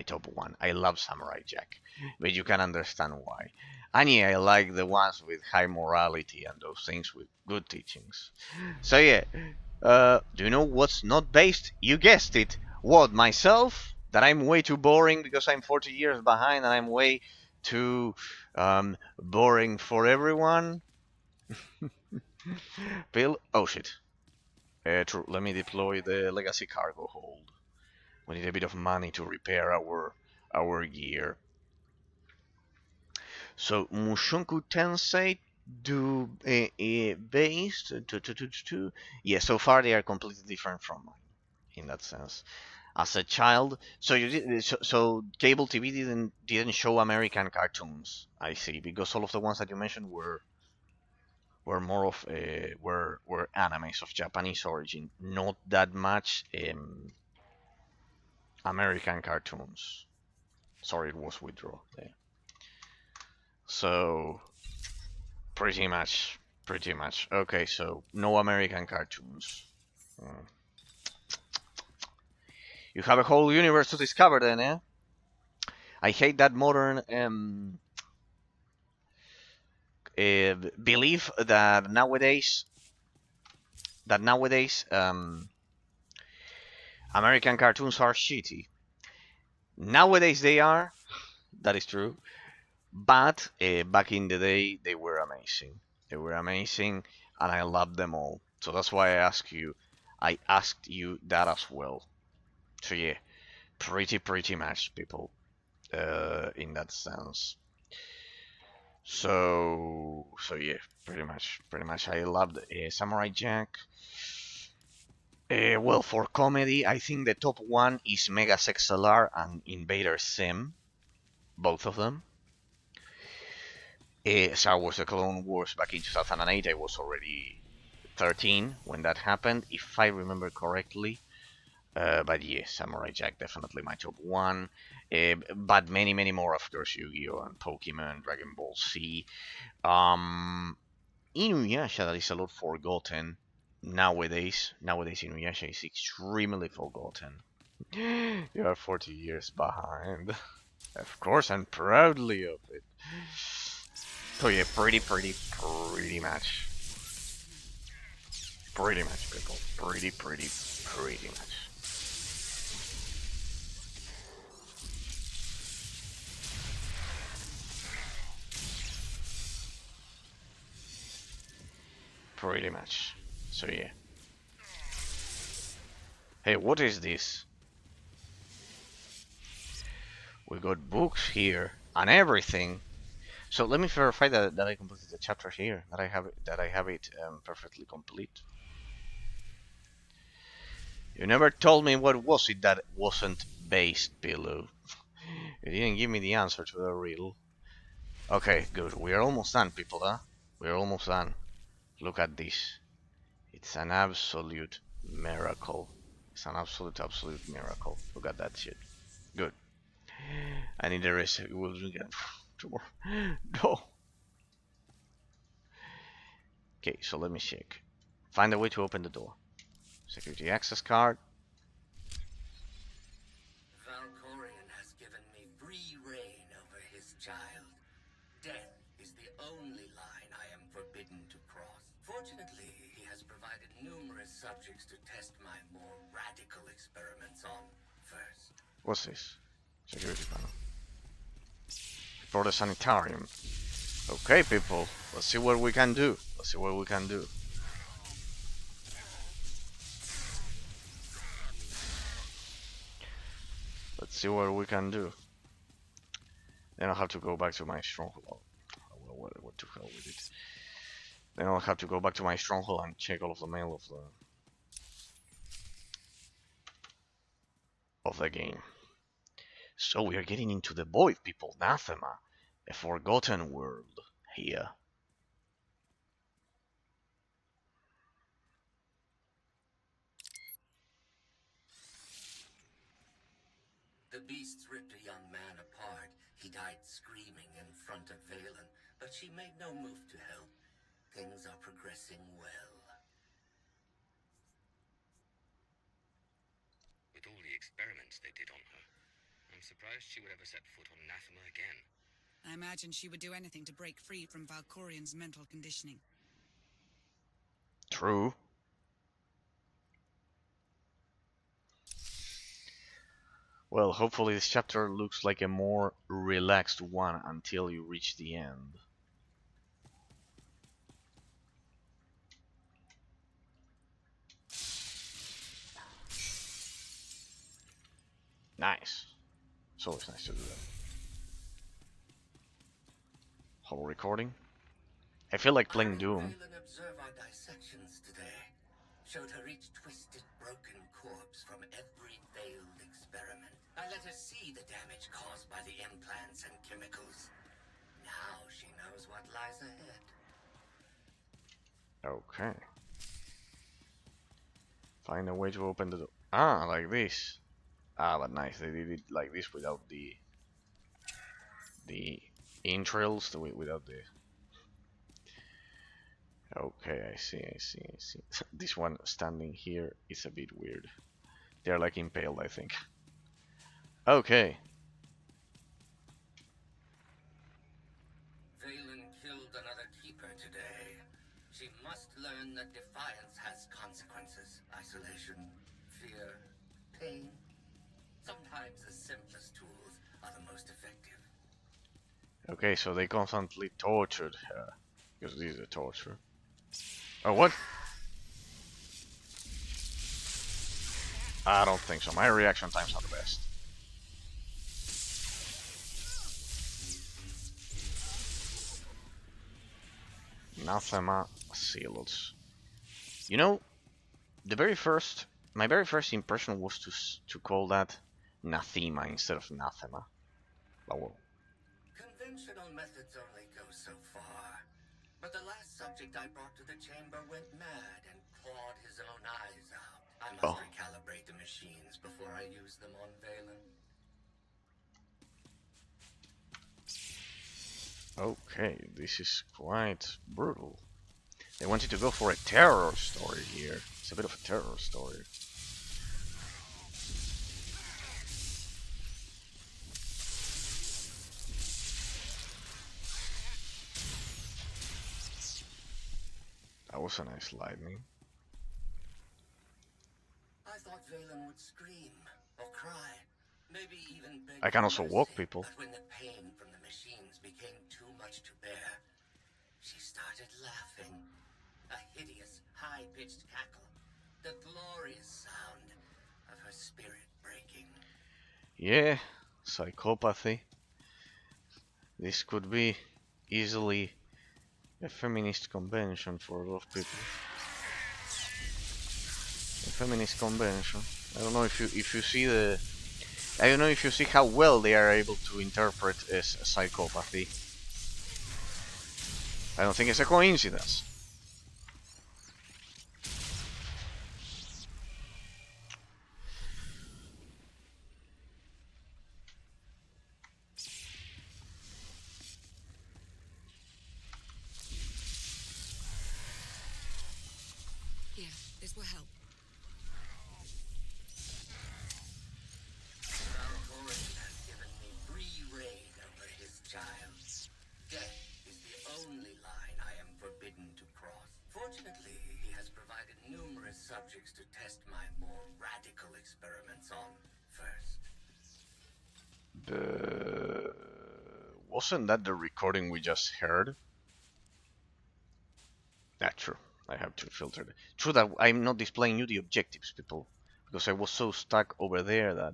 top one. I love Samurai Jack, but you can understand why. And yeah, I like the ones with high morality and those things with good teachings. So yeah, do you know what's not based? You guessed it. What, myself? That I'm way too boring because I'm 40 years behind and I'm way too boring for everyone? Bill? Oh shit. True. Let me deploy the legacy cargo hold. We need a bit of money to repair our gear. So Mushoku Tensei do based yeah. So far they are completely different from mine in that sense. As a child, so you did so cable TV didn't show American cartoons. I see, because all of the ones that you mentioned were more of were animes of Japanese origin, not that much American cartoons. Sorry, it was withdraw there. So pretty much. Okay, so no American cartoons. Hmm. You have a whole universe to discover then, eh? I hate that modern belief that nowadays American cartoons are shitty. Nowadays they are. That is true. But back in the day, they were amazing. They were amazing, and I loved them all. So that's why I asked you that as well. So yeah, pretty much, people. In that sense. So yeah, pretty much. I loved Samurai Jack. Well, for comedy, I think the top one is Mega XLR and Invader Sim, both of them. Star Wars: The Clone Wars back in 2008. I was already 13 when that happened, if I remember correctly. But yeah, Samurai Jack definitely my top one. But many more, of course, Yu-Gi-Oh and Pokemon, Dragon Ball Z. Um, Inuyasha that is a lot forgotten nowadays. Nowadays, Inuyasha is extremely forgotten. You are 40 years behind. Of course, and proudly of it. So yeah, pretty much. Pretty much, people. Pretty much. Pretty much. So yeah. Hey, what is this? We got books here and everything. So let me verify that I completed the chapter here. That I have it perfectly complete. You never told me what was it that wasn't based below. You didn't give me the answer to the riddle. Okay, good. We are almost done, people, huh? We are almost done. Look at this. It's an absolute miracle. It's an absolute miracle. Look at that shit. Good. I need the rest. We'll get two more. No. Okay, so let me check. Find a way to open the door. Security access card. Valkorion has given me free reign over his child. Death is the only line I am forbidden to cross. Fortunately, he has provided numerous subjects to test my more radical experiments on first. What's this? Security panel. For the sanitarium. Okay, people. Let's see what we can do. Let's see what we can do. Let's see what we can do. Then I'll have to go back to my stronghold. Well, what to hell with it. Then I'll have to go back to my stronghold and check all of the mail of the game. So we are getting into the void, people. Nathema, a forgotten world here. The beasts ripped a young man apart. He died screaming in front of Valen, but she made no move to help. Things are progressing well. With all the experiments they did on her, I'm surprised she would ever set foot on Anathema again. I imagine she would do anything to break free from Valkorion's mental conditioning. True. Well, hopefully this chapter looks like a more relaxed one until you reach the end. Nice. It's always nice to do that. Whole recording. I feel like playing Doom. Valen observe our dissections today. Showed her each twisted, broken corpse from every failed experiment. I let her see the damage caused by the implants and chemicals. Now she knows what lies ahead. Okay. Find a way to open the door. Ah, like this. Ah, but nice. They did it like this without the entrails, without the. Okay, I see. This one standing here is a bit weird. They're like impaled, I think. Okay. Valen killed another keeper today. She must learn that defiance has consequences. Isolation, fear, pain. Sometimes the simplest tools are the most effective. Okay, so they constantly tortured her. Because this is a torture. Oh, what? I don't think so. My reaction times are the best. Anathema seals. You know, my very first impression was to call that Nathema instead of Anathema. But well. Conventional methods only go so far. But the last subject I brought to the chamber went mad and clawed his own eyes out. I must recalibrate the machines before I use them on Valen. Okay, this is quite brutal. They wanted to go for a terror story here. It's a bit of a terror story. That was a nice lightning. I thought Valen would scream or cry, maybe even beg I for can also mercy. walk people. But when the pain from the machines became too much to bear, she started laughing. A hideous, high-pitched cackle. The glorious sound of her spirit breaking. Yeah, psychopathy. This could be easily a feminist convention for a lot of people. A feminist convention. I don't know if you see the. I don't know if you see how well they are able to interpret as psychopathy. I don't think it's a coincidence. Here, this will help. Valkorin has given me free reign over his child. Death is the only line I am forbidden to cross. Fortunately, he has provided numerous subjects to test my more radical experiments on first. Wasn't that the recording we just heard? That's true. I have to filter it. True that I'm not displaying you the objectives, people, because I was so stuck over there that.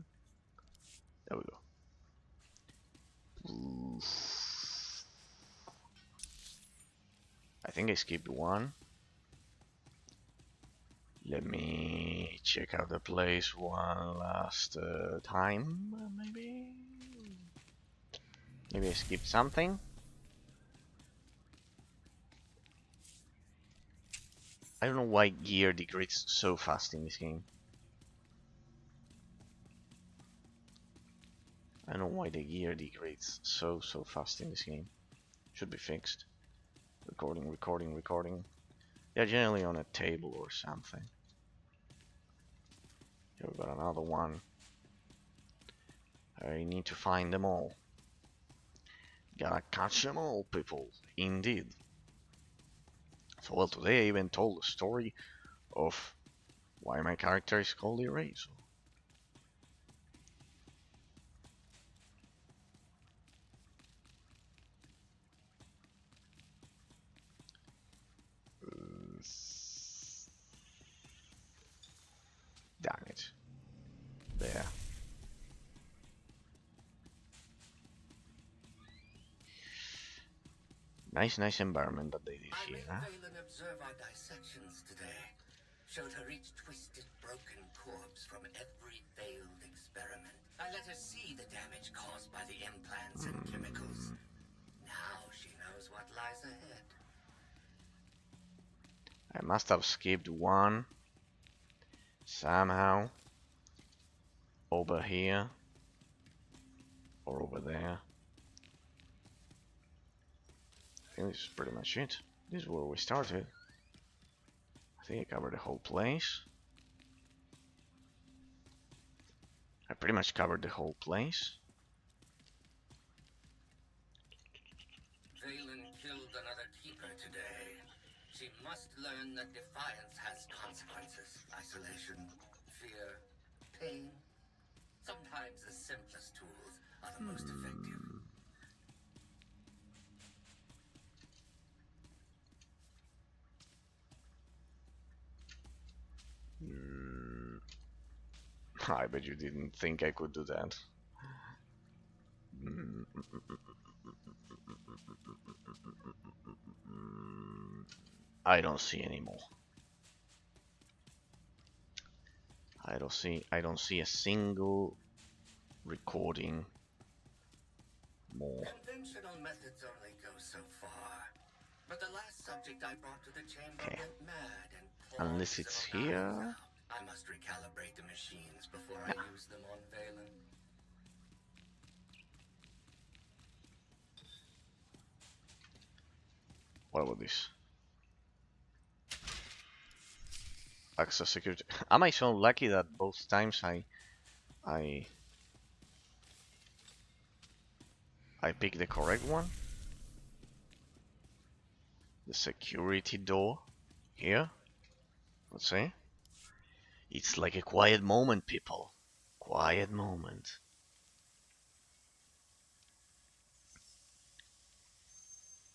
There we go. I think I skipped one. Let me check out the place one last time, maybe? Maybe I skipped something? I don't know why gear degrades so fast in this game. I don't know why the gear degrades so fast in this game. Should be fixed. Recording. They're generally on a table or something. Here we got another one. I need to find them all. Gotta catch them all, people. Indeed. So well, today I even told the story of why my character is called Eraser. Damn it. There. Nice environment that they did I here. made Huh? Valen observe our dissections today. Showed her each twisted, broken corpse from every failed experiment. I let her see the damage caused by the implants and chemicals. Now she knows what lies ahead. I must have skipped one somehow over here or over there. I think this is pretty much it. This is where we started. I think I covered the whole place. I pretty much covered the whole place. Valen killed another keeper today. She must learn that defiance has consequences. Isolation, fear, pain. Sometimes the simplest tools are the most effective. I bet you didn't think I could do that. I don't see any more. I don't see a single recording more. Conventional methods only go so far. But the last subject I brought to the chamber Okay. went mad and clawed Unless it's several here. eyes out. I must recalibrate the machines before I use them on Valen. What about this? Access security. Am I so lucky that both times I I pick the correct one? The security door here. Let's see. It's like a quiet moment, people. Quiet moment.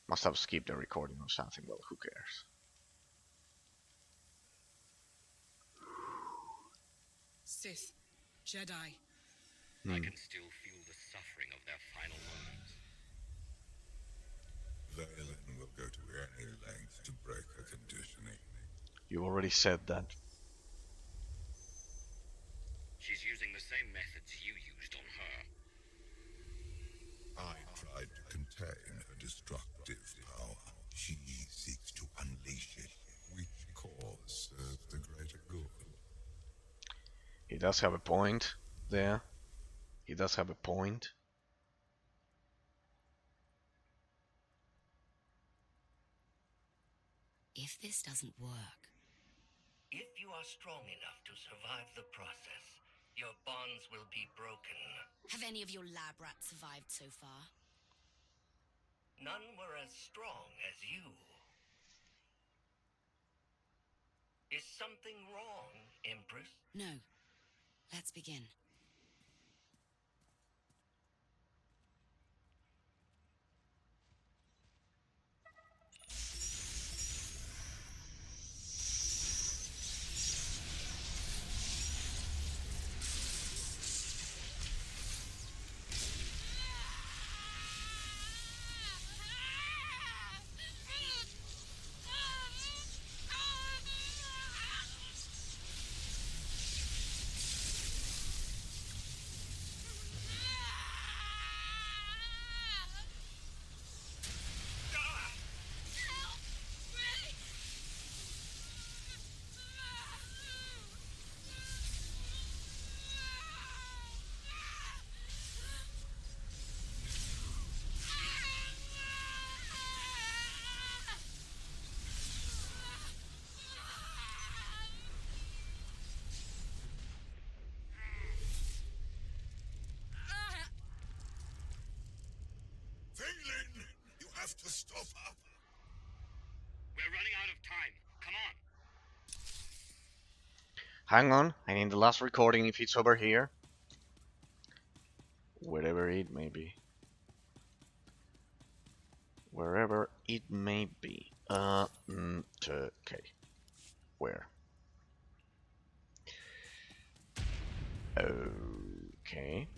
Must have skipped the recording or something. Well, who cares? Sith, Jedi. I can still feel the suffering of their final moments. Valen will go to any length to break her conditioning. You already said that. She's using the same methods you used on her. I tried to contain her destructive power. She seeks to unleash it. Which cause serves the greater good? He does have a point there. He does have a point. If this doesn't work, If you are strong enough to survive the process, your bonds will be broken. have any of your lab rats survived so far? None were as strong as you. Is something wrong, Empress? No. Let's begin. Valen! You have to stop her! We're running out of time. Come on. Hang on, I need the last recording if it's over here. Wherever it may be. Wherever it may be. Okay. Where? Okay.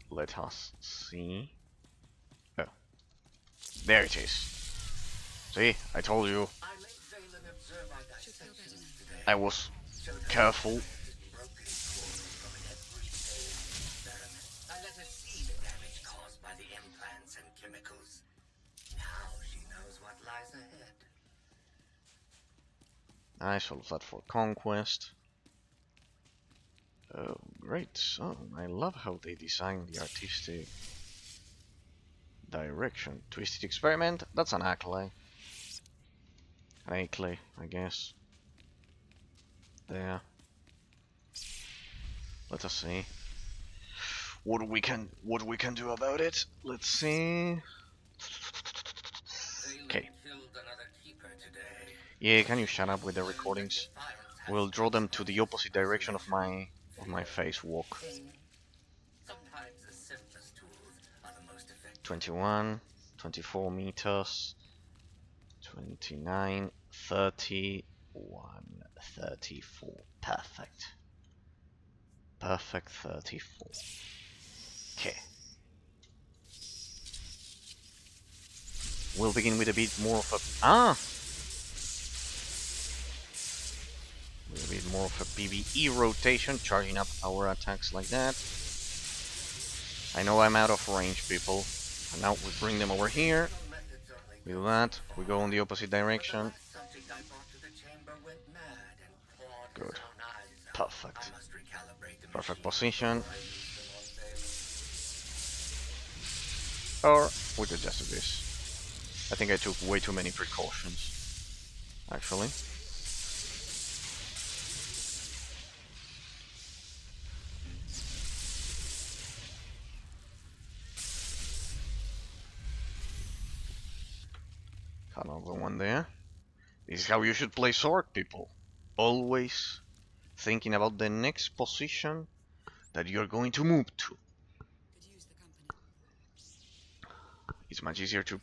Let us see. Oh. There it is. See, I told you. I made Valen observe our dissections today. I was careful. Broken cores from every failed experiment. I let her see the damage caused by the implants and chemicals. Now she knows what lies ahead. Nice, all of that for conquest. Oh, great song. I love how they designed the artistic direction. Twisted experiment, that's an accolade. An accolade, I guess. There. Let us see what we can do about it. Let's see. Okay. Killed another keeper today. Yeah, can you shut up with the recordings? We'll draw them to the opposite direction of my face walk. Sometimes the simplest tools are the most effective. 21, 24 meters, 29, 31, 34. Perfect. Perfect 34. Okay. We'll begin with a bit more of a with a bit more of a PvE rotation, charging up our attacks like that. I know I'm out of range, people. And now we bring them over here. We do that. We go in the opposite direction. Good. Perfect. Perfect position. Or we could just do this. I think I took way too many precautions, actually. Another one there. This is how you should play sword, people. Always thinking about the next position that you're going to move to. It's much easier to...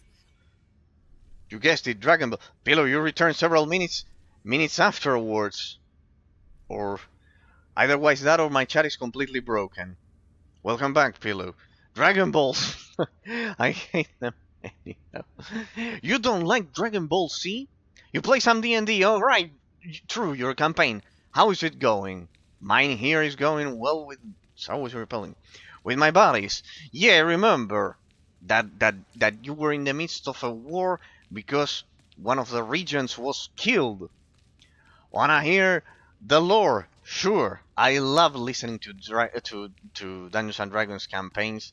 You guessed it, Dragon Ball. Pillow, you return several minutes afterwards. Or otherwise that or my chat is completely broken. Welcome back, Pillow. Dragon Balls! I hate them anyhow. You don't like Dragon Ball Z? You play some D&D, alright. True, your campaign. How is it going? Mine here is going well with... So was repelling. With my buddies. Yeah, remember that you were in the midst of a war because one of the regions was killed. Wanna hear the lore? Sure. I love listening to Dungeons and Dragons campaigns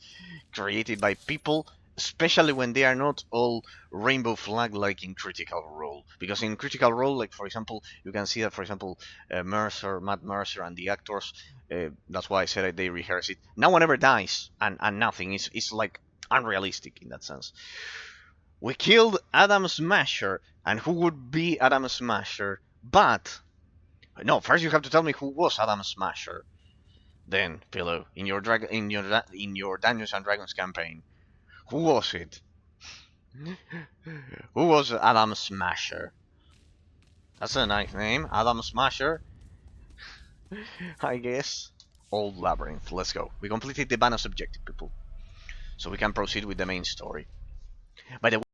created by people, especially when they are not all rainbow flag like in Critical Role. Because in Critical Role, like for example, you can see that for example, Matt Mercer, and the actors. That's why I said they rehearse it. No one ever dies, and nothing. It's like unrealistic in that sense. We killed Adam Smasher, and who would be Adam Smasher? But no, first you have to tell me who was Adam Smasher. Then, Pillow, in your Dungeons and Dragons campaign, who was it? Who was Adam Smasher? That's a nice name, Adam Smasher. I guess. Old Labyrinth. Let's go. We completed the bonus objective, people, so we can proceed with the main story. By the